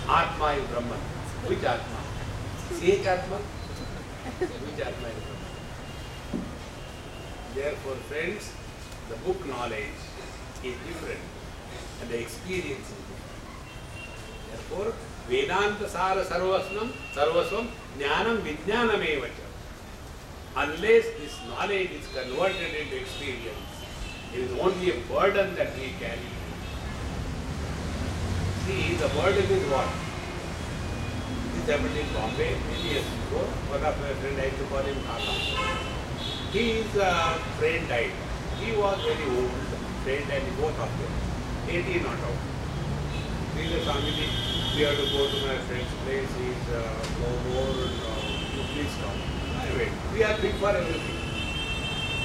Atma is Brahman. Which Atma? Sech Atma? Which Atma is Brahman? Therefore, friends, the book knowledge is different and the experience is different. Therefore, Vedanta Sara Sarvasvam Jnanam Vijnanamevacha. Unless this knowledge is converted into experience, it is only a burden that we carry. See, the burden is what? This happened in Bombay many years ago. One of my friends, I used to call him Kaka. His friend died. He was very old, friend and both of them. 80 not out. He said, Swamiji, we have to go to my friend's place. He's no more. You please come. I wait. We are big for everything.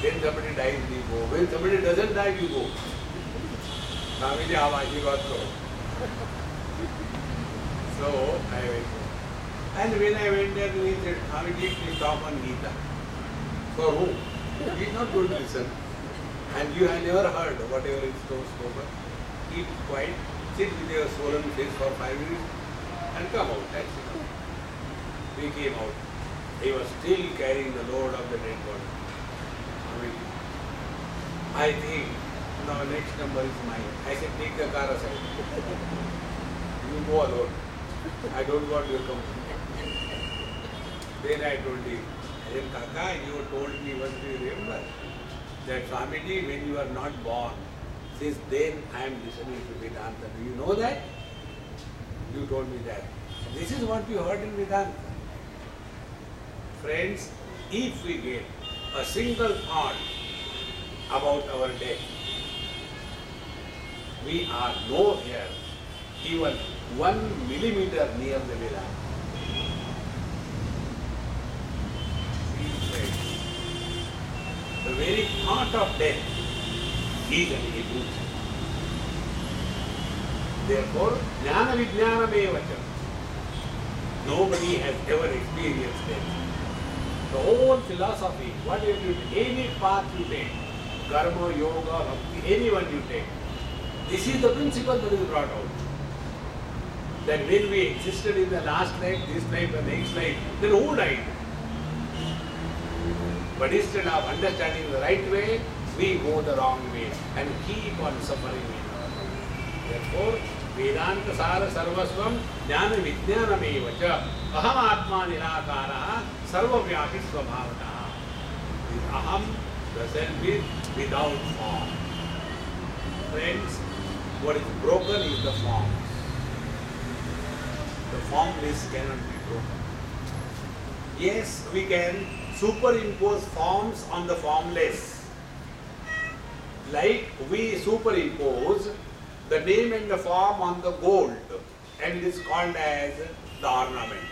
When somebody dies, we go. When somebody doesn't die, we go. Swamiji, aap aashirwad karo. So I went. And when I went there, he said, Swamiji, please talk on Gita. For whom? He is not going to listen. And you have never heard whatever is spoken. Keep quiet, sit with your swollen face for 5 minutes and come out. That's it. We came out. He was still carrying the load of the dead body. I think now next number is mine. I said, take the car aside. You go alone. I don't want your company. Then I told him, I said, Kaka, you told me once, you remember, that Swamiji, when you are not born, since then I am listening to Vedanta. Do you know that? You told me that. This is what you heard in Vedanta. Friends, if we get a single thought about our death, we are nowhere even 1 millimeter near the Vedanta. The very thought of death is an illusion. Therefore, Jnana Vijnanamevacha. Nobody has ever experienced death. The whole philosophy, whatever you take, any path you take, karma, yoga, bhakti, anyone you take, this is the principle that is brought out. That when we existed in the last life, this life, the next life, then who died? But instead of understanding the right way, we go the wrong way and keep on suffering in our life. Therefore, Vedanta Sara Sarvasvam Jnana Vijnanamevacha Aham Atma Nirakara Sarva Vyapi Svabhavata. This Aham, the self, is without form. Friends, what is broken is the form. The formless cannot be broken. Yes, we can superimpose forms on the formless. Like we superimpose the name and the form on the gold, and it is called as the ornament.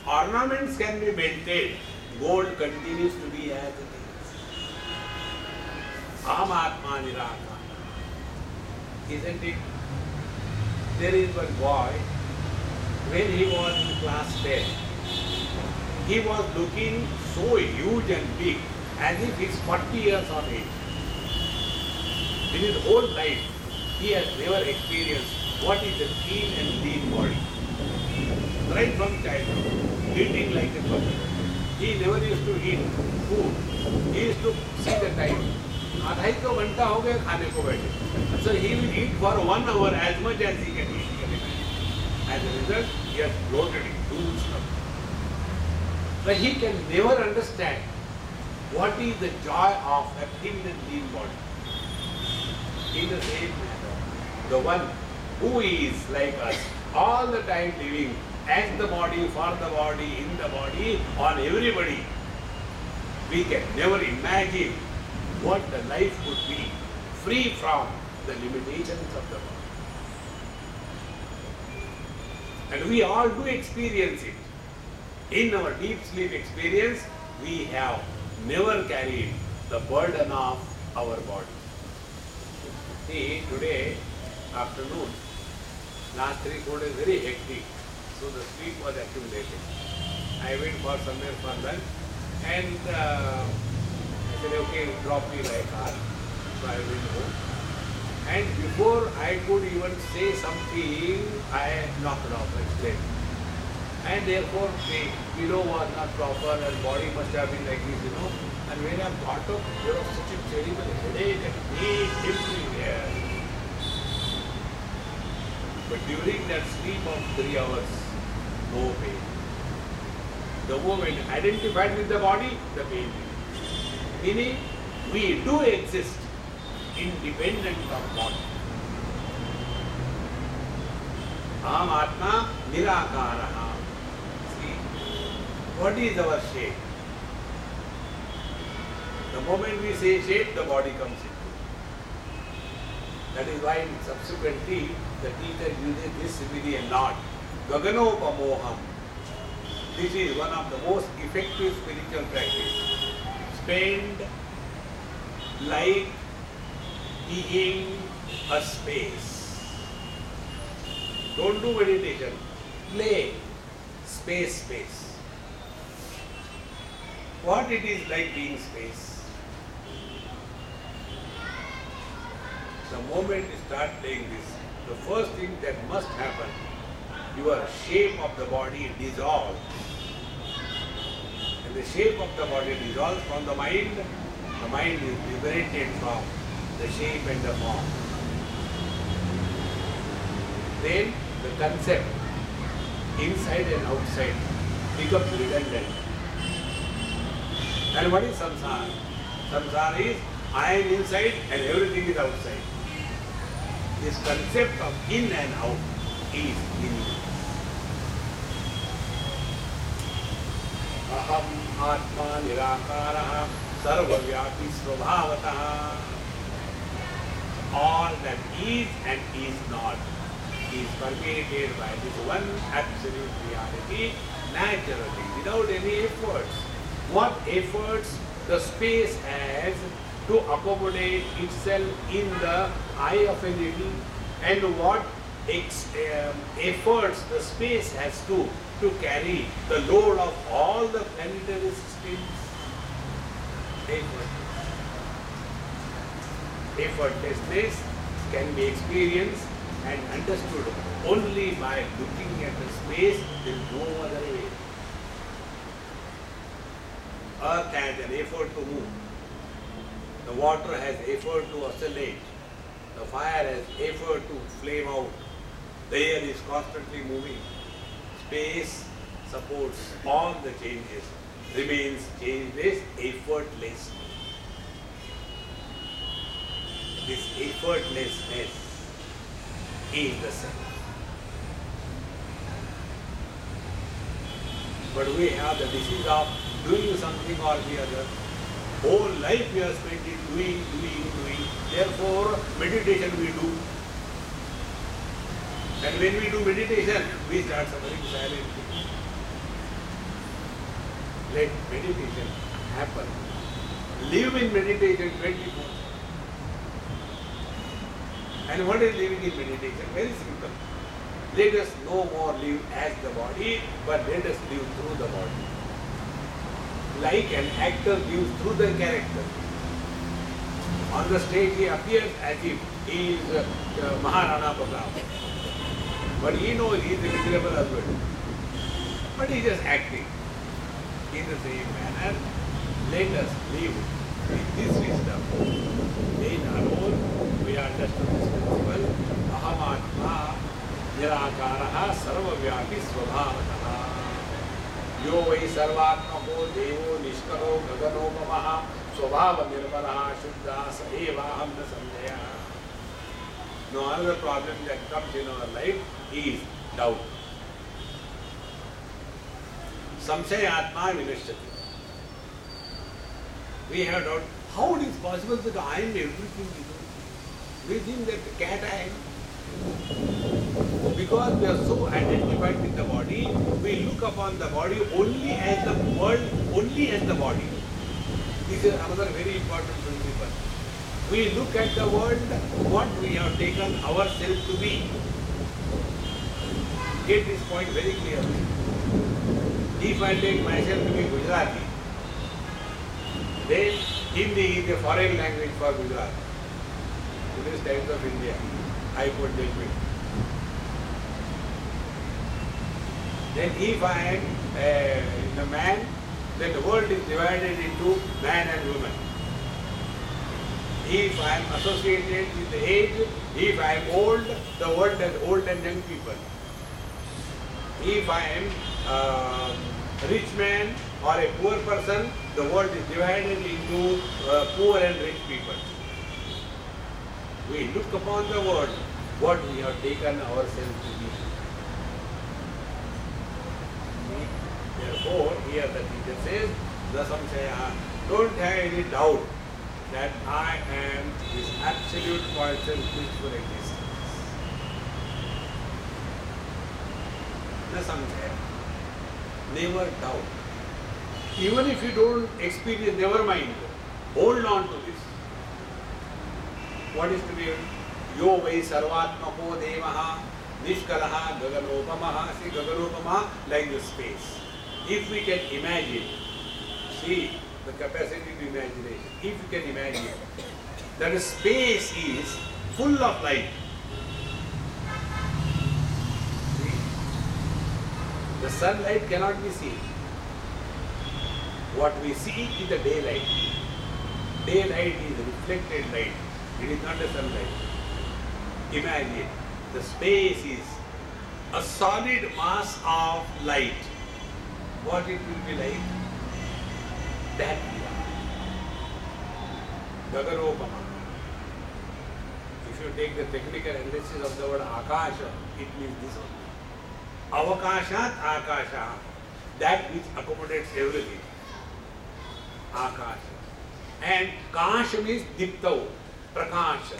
Ornaments can be melted, gold continues to be as it is. Aham Atma Nirakara. Isn't it? There is one boy, when he was in class 10, he was looking so huge and big, as if he is 40 years of age. In his whole life, he has never experienced what is a thin and lean body. Right from childhood, eating like a puppy. He never used to eat food. He used to see the time. आधा ही तो घंटा हो गया खाने को बैठे. So he will eat for 1 hour as much as he can eat. As a result, he has bloated in huge stuff. But he can never understand what is the joy of a thin and lean body. In the same manner, the one who is like us, all the time living as the body, for the body, in the body, on everybody, we can never imagine what the life would be free from the limitations of the body. And we all do experience it. In our deep sleep experience, we have never carried the burden of our body. See, today afternoon, last 3-4 days, very hectic. So the sleep was accumulating. I went for somewhere for lunch and I said, okay, drop me by car. So I went home. And before I could even say something, I knocked off, explained. And therefore the pillow was not proper and body must have been like this, you know. And when I got up, there was such a terrible headache and pain everywhere. But during that sleep of 3 hours, no pain. The moment identified with the body, the pain. Meaning, we do exist independent of body. Aham Atma Nirakaraha. See, what is our shape? The moment we say shape, the body comes into. That is why subsequently the teacher uses this simile a lot. Gaganopamoham. This is one of the most effective spiritual practice. Spend like being a space. Don't do meditation. Play. Space. What it is like being space? The moment you start playing this, the first thing that must happen, your shape of the body dissolves. And the shape of the body dissolves from the mind is liberated from the shape and the form. Then the concept, inside and outside, becomes redundant. And what is samsara? Samsara is, I am inside and everything is outside. This concept of in and out is meaningless. Aham Atma Nirakaraha Sarvavyapi Svabhavataha. All that is and is not is permeated by this one absolute reality naturally, without any efforts. What efforts the space has to accommodate itself in the eye of a needle, and what efforts the space has to carry the load of all the planetary systems. Effortlessness can be experienced and understood only by looking at the space in no other way. Earth has an effort to move. The water has effort to oscillate. The fire has effort to flame out. The air is constantly moving. Space supports all the changes, remains changeless, effortless. This effortlessness is the self. But we have the disease of doing something or the other. Whole life we are spent in doing. Therefore, meditation we do. And when we do meditation, we start suffering silently. Let meditation happen. Live in meditation 24. And what is living in meditation? Very simple. Let us no more live as the body, but let us live through the body. Like an actor lives through the character. On the stage he appears as if he is Maharana Pratap. But he knows he is a miserable husband. But he is just acting. In the same manner, let us live with this wisdom. In our own, we understood this principle. Aham Atma Nirakaraha Sarvavyapi Svabhavataha. Yo vai sarvatmako devo nishkaro gaganopamaha svabhava nirmalaha shuddha saevaham na sandhya. Now another problem that comes in our life is doubt. Samshayatma vinashyati. We have doubt. How it is possible that I am everything you do? We think that the cat I am. Because we are so identified with the body, we look upon the body only as the world, only as the body. This is another very important principle. We look at the world, what we have taken ourselves to be. Get this point very clearly. If I take myself to be Gujarati, then Hindi is a foreign language for Gujarat. Today's Times of India, High Court judgment. Then if I am a man, then the world is divided into man and woman. If I am associated with the age, if I am old, the world has old and young people. If I am a rich man or a poor person, the world is divided into poor and rich people. We look upon the world, what we have taken ourselves to be. Therefore, here the teacher says, Nasamshaya, don't have any doubt that I am this absolute conscious peaceful existence. Nasamshaya. Never doubt. Even if you don't experience, never mind. Hold on to this. What is to be? Yo vai sarvatmako devaha nishkalaha gaganopamaha. See, gaganopamaha like the space. If we can imagine, see the capacity to imagination. If you can imagine that a space is full of light. See, the sunlight cannot be seen. What we see is the daylight. Daylight is reflected light. It is not the sunlight. Imagine the space is a solid mass of light. What it will be like? That we are. Gaganopama. If you take the technical analysis of the word Akasha, it means this only. Avakashat Akasha. That which accommodates everything. Akasha. And Kasha means Diptau, Prakasha.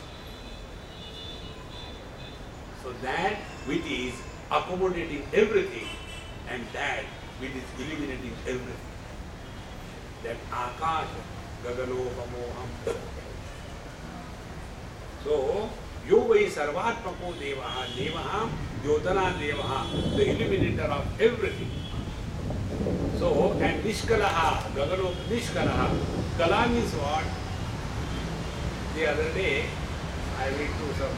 So that which is accommodating everything and that which is eliminating everything. That Akasha, Gaganopamoham. So, Yo vai sarvatmako devaha, devaha, Yodana devaha, the illuminator of everything. So, and Nishkalaha, Gaganop Nishkalaha. Kala means what? The other day, I went to some,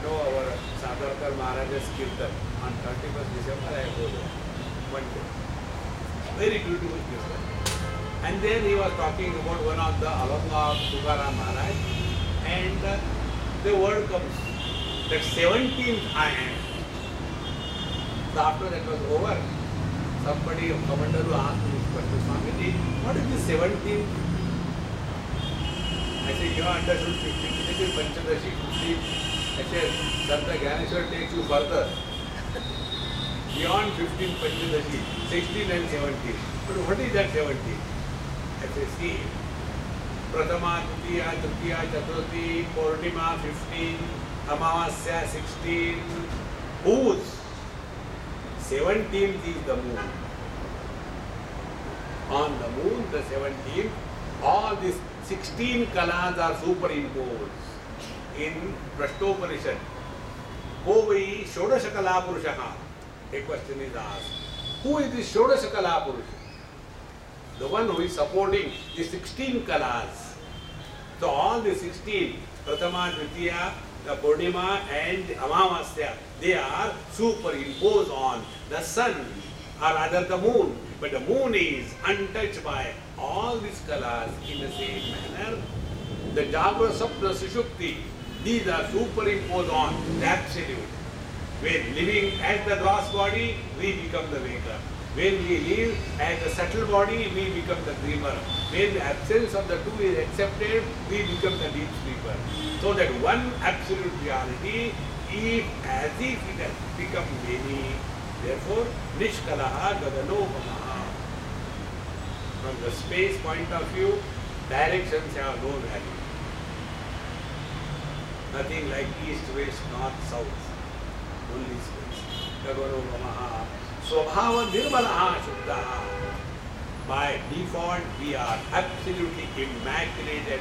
our Sadarkar Maharaja's Kirtan on 31st December, I go there. One day. Very beautiful Kirtan. And then he was talking about one of the Alanga of Tukaram Maharaj, and the word comes that 17th I am. So after that was over, somebody, a commander who asked me this question, Swamiji, what is the 17th? I said, you have understood 15th, it is Panchadashi, 15th. I said, Santa Gyaneshwar takes you further. Beyond 15 Panchadashi, 16 and 17. But what is that 17? I say, see, Pratama, Dutiya, Tritiya, Chaturthi, Purnima, 15, Amavasya, 16. Whose? 17th is the moon. On the moon, the 17th, all these 16 kalas are superimposed. In Prashtopanishad, Ko vai Shodashakala Purushaha? A question is asked. Who is this Shodashakala Purusha? The one who is supporting the 16 kalas. So all the 16, Pratama, Dvitiya, the Purnima and Amavasya, they are superimposed on the sun or rather the moon. But the moon is untouched by all these kalas in the same manner. The Jagra, Sapna, Sushupti, these are superimposed on the absolute. When living as the gross body, we become the waker. When we live as a subtle body, we become the dreamer. When the absence of the two is accepted, we become the deep sleeper. So that one absolute reality is as if it has become many. Therefore, Nishkalaha Gaganopamaha. From the space point of view, directions have no value. Nothing like east, west, north, south. Only space. Gaganopamaha. Swabhava Nirmalaha Shuddhaha. By default, we are absolutely immaculate.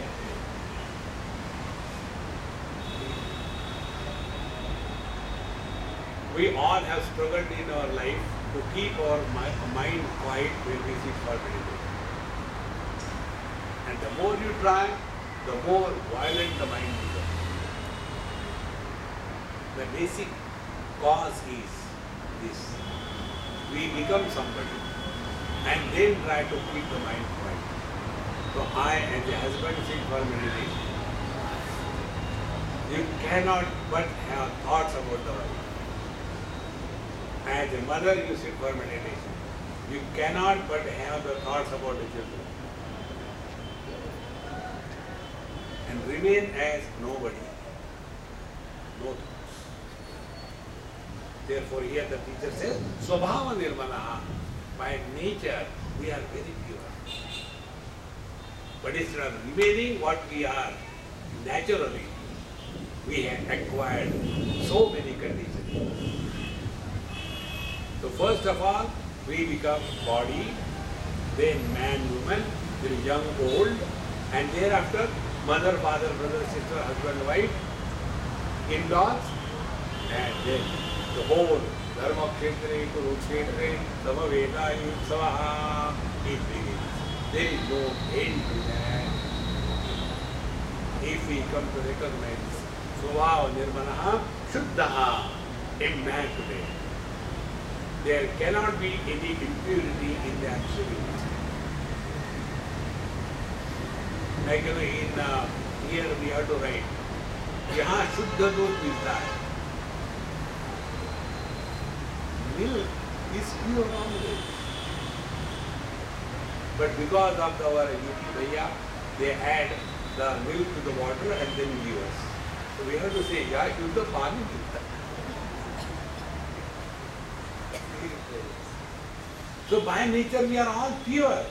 We all have struggled in our life to keep our mind quiet when we sit for meditation. And the more you try, the more violent the mind becomes. The basic cause is this. We become somebody and then try to keep the mind quiet. So I, as a husband, sit for meditation. You cannot but have thoughts about the wife. As a mother, you sit for meditation. You cannot but have the thoughts about the children. And remain as nobody. No thoughts. Therefore, here the teacher says, Swabhava Nirmalaha. By nature, we are very pure. But instead of remaining what we are naturally, we have acquired so many conditions. So first of all, we become body, then man, woman, then young, old, and thereafter mother, father, brother, sister, husband, wife, in-laws, and then the whole Dharma Kshetre, Kurukshetre, Samaveda, Yutsavaha, it begins. There is no end to that. If we come to recognize Swabhava Nirmalaha, Shuddhaha, a man today, there cannot be any impurity in the absolute. Like in here we have to write, यहाँ शुद्ध दूध मिलता है. Milk is pure always. But because of our UP Bhaiya, they add the milk to the water and then give us. So we have to say, yeah, शुद्ध पानी मिलता है. So by nature we are all pure.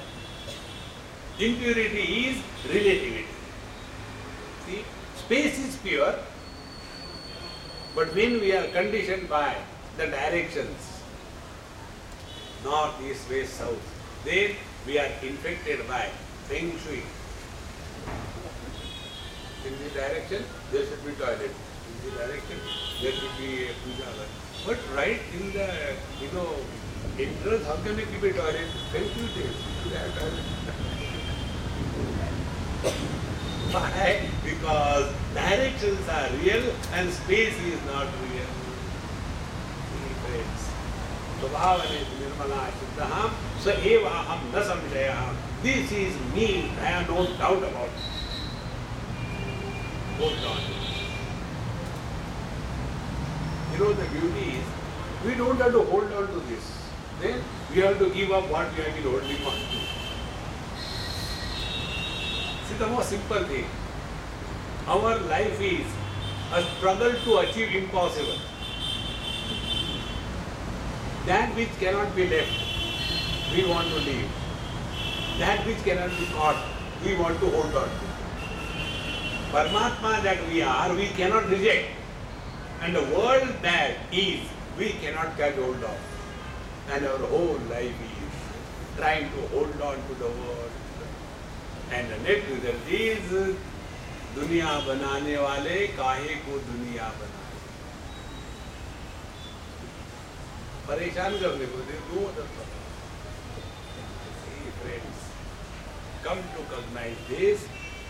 Impurity is relativity. See, space is pure, but when we are conditioned by the directions, north, east, west, south, then we are infected by Feng Shui. In this direction, there should be toilet. In this direction, there should be a puja. But right in the, entrance, how can we keep a toilet? Feng Shui says, why? Because directions are real and space is not real. See, friends. Swabhavane nirmala shuddhaham sa eva aham na samshayaham. This is me, I have no doubt about it. Hold on. The beauty is, we don't have to hold on to this. Then we have to give up what we have been holding on to. See, the most simple thing. Our life is a struggle to achieve impossible. That which cannot be left, we want to leave. That which cannot be caught, we want to hold on to. Paramatma that we are, we cannot reject. And the world that is, we cannot catch hold of. And our whole life is trying to hold on to the world. And the net result is, दुनिया बनाने वाले काहे को दुनिया बनाए. परेशान करने को दे दो. See, friends, come to recognize this.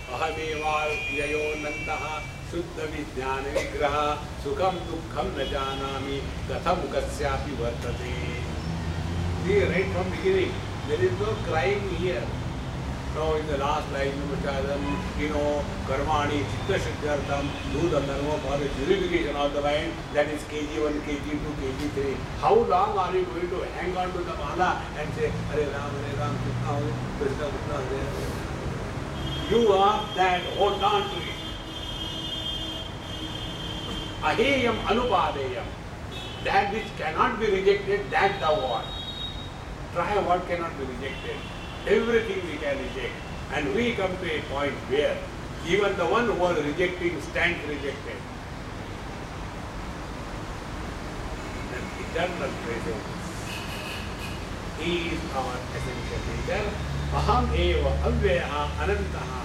अहमेवाव्ययो नंदः शुद्ध विज्ञान विग्रह सुखम दुःखम न जानामि कथम कस्यापि वर्तते. See, right from beginning, there is no crying here. Now in the last line, karmani chitta siddhartham, do the dharma for the purification of the mind, that is KG1, KG2, KG3. How long are you going to hang on to the mala and say, Hare Ram, Krishna, Krishna, Hare? You are that, hold on to it. Aheyam anupadeyam. That which cannot be rejected, that thou art. Try what cannot be rejected. Everything we can reject. And we come to a point where even the one who was rejecting stands rejected. And eternal presence is our essential nature. Aham eva avyaha anantaha.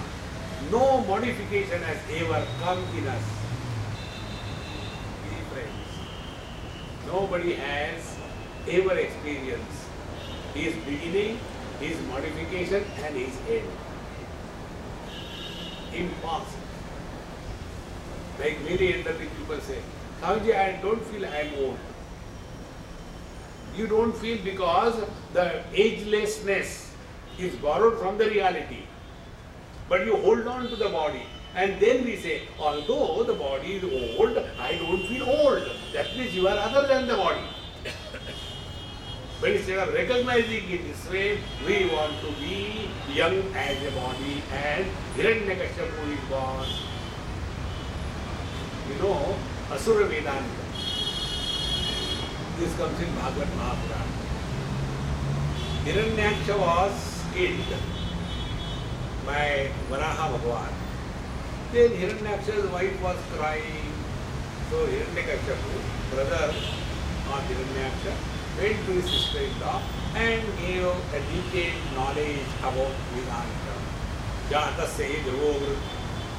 No modification has ever come in us. We friends, nobody has ever experienced his beginning, his modification and his end. Impossible. Like many elderly people say, Swamiji, I don't feel I am old. You don't feel because the agelessness is borrowed from the reality. But you hold on to the body And then we say, although the body is old, I don't feel old. That means you are other than the body. But instead of recognizing it this way, we want to be young as a body, and Hiranyakashipu is born. You know, Asura Vedanta. This comes in Bhagavad Mahabharata. Hiranyaksha was killed by Varaha Bhagavan. Then Hiranyaksha's wife was crying. So Hiranyakashipu, brother of Hiranyaksha, went to his sister-in-law and gave a detailed knowledge about Vedanta. Jatasya Dhruva,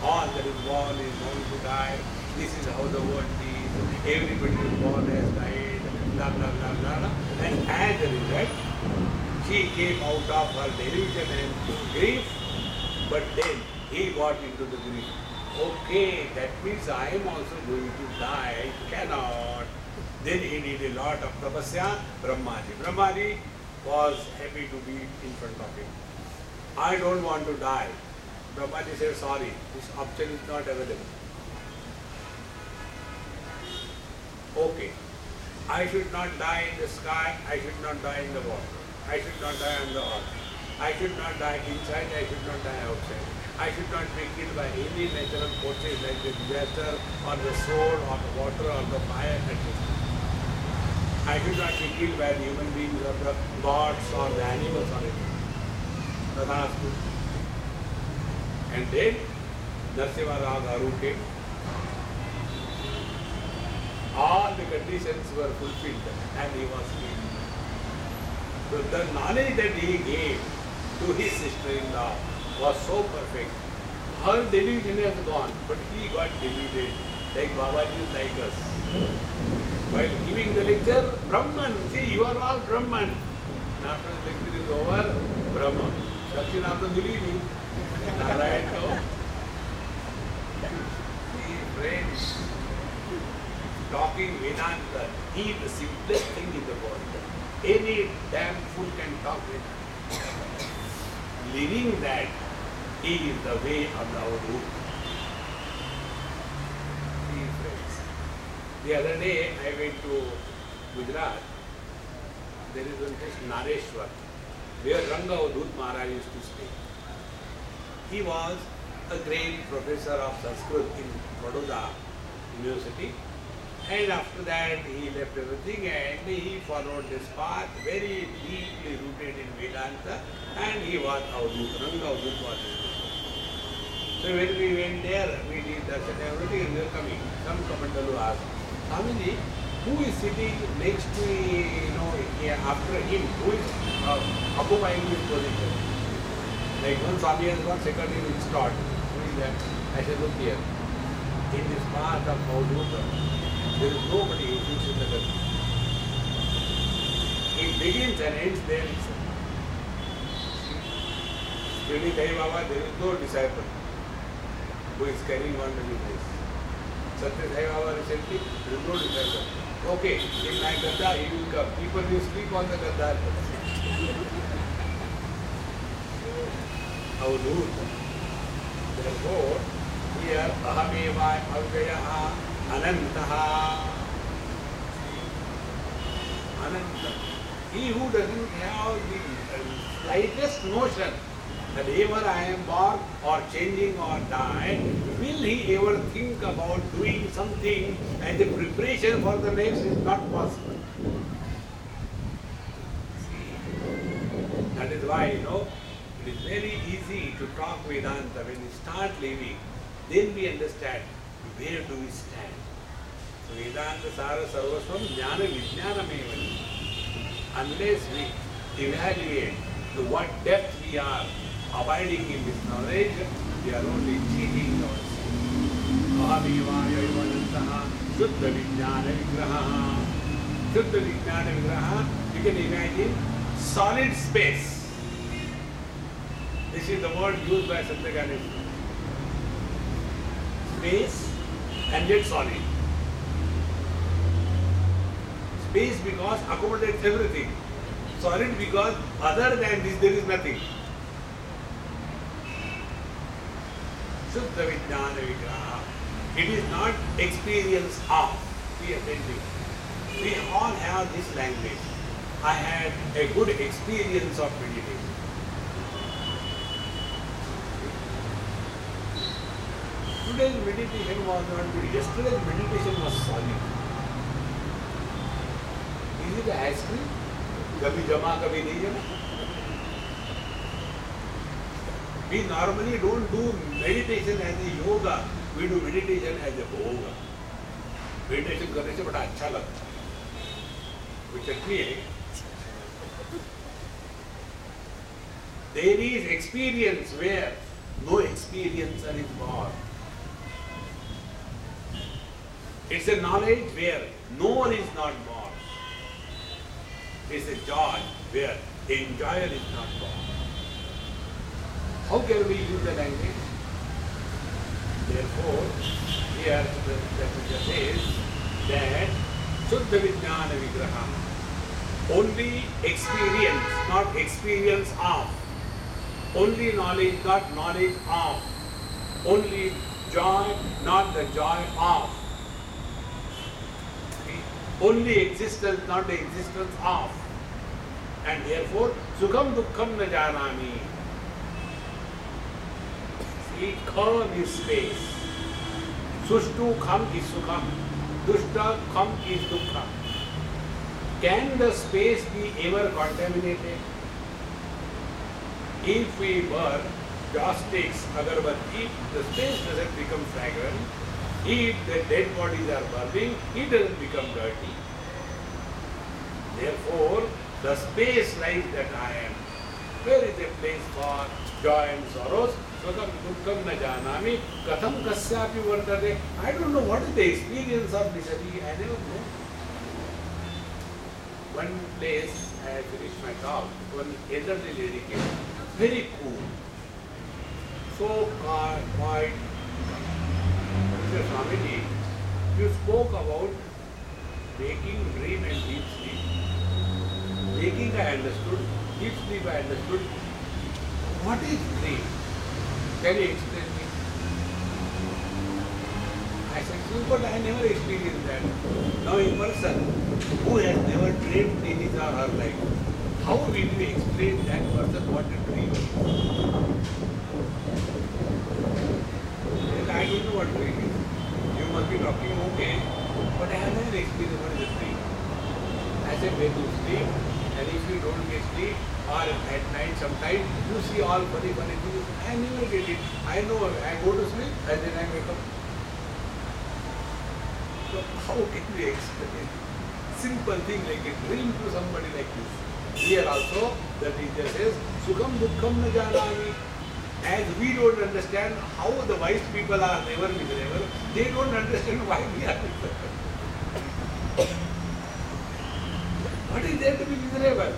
all that is born is going to die. This is how the world is. Everybody is born has died. Blah blah blah blah. And as a result, she came out of her delusion and grief. But then he got into the grief. Okay, that means I am also going to die. I cannot. Then he did a lot of tapasya. Brahmaji was happy to be in front of him. I don't want to die. Brahmaji said, sorry, this option is not available. Okay, I should not die in the sky, I should not die in the water, I should not die on the earth, I should not die inside, I should not die outside. I should not be killed by any natural forces like the disaster or the sword or the water or the fire, etc. I should not be killed by the human beings or the gods or the animals or anything. Tathastu. And then Narasimha Rao Garu came. All the conditions were fulfilled and he was killed. So the knowledge that he gave to his sister-in-law was so perfect. Her delusion has gone, but he got deluded, like Babaji is like us. While giving the lecture, Brahman, see, you are all Brahman. And after the lecture is over, Brahman. Dakshinatha Dilini, Narayana. See, friends, talking Vedanta is the simplest thing in the world. Any damn fool can talk Vedanta. Living that is the way of the Avadhuta. See, friends, the other day I went to Gujarat. There is one place, Nareshwar, where Ranga Avadhut Maharaj used to stay. He was a great professor of Sanskrit in Vadodara University. And after that, he left everything and he followed this path, very deeply rooted in Vedanta, and he was Avadhut. Ranga Avadhut was his name. So when we went there, we did darshan and everything, and they were coming. Some Kamandalu asked, Swamiji, who is sitting next to, after him, who is occupying his position? Like one Swami has got second in his thought. Who is that? I said, look here. In this path of Avadhuta, there is nobody who sits in the country. It begins and ends there itself. Shirdi Sai Baba, there is no disciple who is carrying on to this. Satya Sai Baba recently, there is no disciple. Okay, in my Gadda, he will come. People will sleep on the Gadda. Avadhuta. Therefore, here, Ahameva Avyayaha Anantaha. Ananta. He who doesn't have the slightest notion that ever I am born or changing or die, will he ever think about doing something and the preparation for the next is not possible. See, that is why, it is very easy to talk Vedanta. When we start living, then we understand where do we stand. So Vedanta Sara Sarvasvam Jnana Vijnanamevani. Unless we evaluate to what depth we are abiding in this knowledge, we are only cheating ourselves. Ahamevaya Ivanantaha Shuddha Vijnana Vigraha. Shuddha Vijnana Vigraha, you can imagine solid space. This is the word used by Satya Ganesh. Space and yet solid. Space because accommodates everything. Solid because other than this there is nothing. Shuddha Vijnana Vigraha. It is not experience of. We all have this language. I had a good experience of meditation. Today's meditation was not good. Yesterday's meditation was solid. Is it ice cream? Kabhi jama, kabhi nahi jama. We normally don't do meditation as a yoga. We do meditation as a bhoga. Meditation करने से बड़ा अच्छा लगता है. वो चटनी है. There is experience where no experiencer is born. It's a knowledge where no one is not born. It's a joy where enjoyer is not born. How can we use the language? Therefore, here the Buddha says that Shuddha Vijnana Vigraha, only experience, not experience of, only knowledge, not knowledge of, only joy, not the joy of, only existence, not the existence of, and therefore Sukham Dukkham na janami. See, kham is space, Sushtu kham is Sukham, Dushta kham is Dukkham. Can the space be ever contaminated? If we burn joss sticks, agarbatti, the space doesn't become fragrant. If the dead bodies are burning, it doesn't become dirty. Therefore, the space life that I am, where is a place for joy and sorrows? Sukham dukkham na janami, katham kasyapi vartate. I don't know what is the experience of misery. I never know. One place, I finished my talk, one elderly lady came, very cool, so quiet. Mr. Swamiji, you spoke about waking, dream and deep sleep. Waking I understood, deep sleep I understood. What is dream? Can you explain me? I said, but I never experienced that. Now a person who has never dreamed in his or her life, how will you explain that person what a dream is? I don't know what dream is. You must be talking okay, but I have never experienced what is a dream. I said, when you sleep, and if you don't get sleep, or at night sometime, you see all funny things. I never get it. I know I go to sleep and then I wake up. So how can we explain simple thing like a dream to somebody like this? Here also, the teacher says, Sukham Dukkham na janami. As we don't understand how the wise people are never miserable, they don't understand why we are miserable. What is there to be miserable?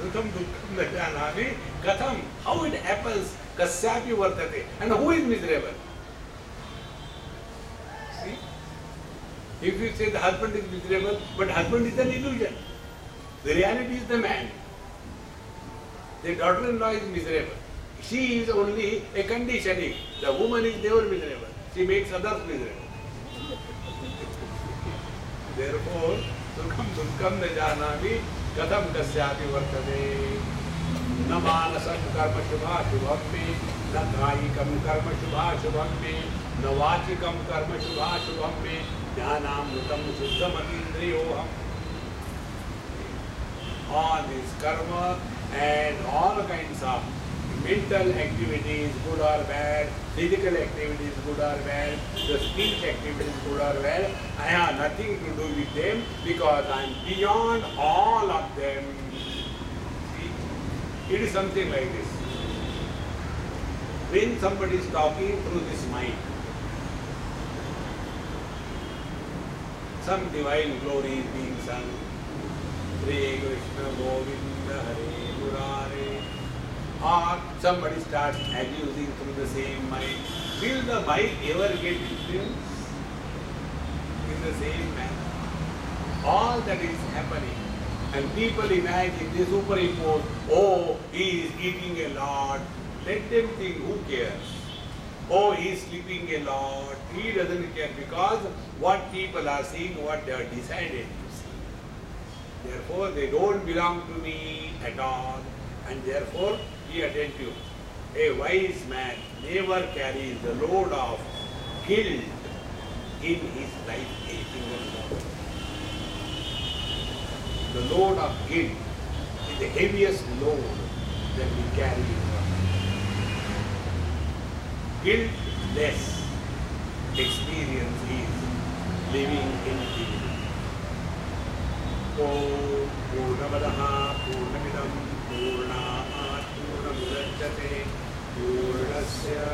Sukham Dukkham na janami. Katham, how it happens, kasyapi vartate. And who is miserable? See? If you say the husband is miserable, but husband is an illusion. The reality is the man. The daughter-in-law is miserable. She is only a conditioning. The woman is never miserable. She makes others miserable. Therefore, Sukham Dukkham na janami, katham kasyapi vartate. Na manasam karma shubha shubham me, na kayikam karma shubha shubham me, na vachikam karma shubha shubham me, jnanamrutam shuddham atindriyoham. All this karma and all kinds of mental activities, good or bad, physical activities, good or bad, the speech activities, good or bad, I have nothing to do with them because I am beyond all of them. See, it is something like this. When somebody is talking through this mic, some divine glory is being sung. Hare Krishna Govinda Hare Murare. Or somebody starts abusing through the same mic. Will the mic ever get influenced? In the same manner. All that is happening. And people imagine, they superimpose, oh, he is eating a lot. Let them think, who cares? oh, he is sleeping a lot. He doesn't care because what people are seeing, what they are decided to see. Therefore, they don't belong to me at all. And therefore, be attentive. A wise man never carries the load of guilt in his life a single moment. The load of guilt is the heaviest load that we carry in our life. Guiltless experience is living in guilt. Om Purnamadaha Purnamidam Purnat Purnamudachyate Purnasya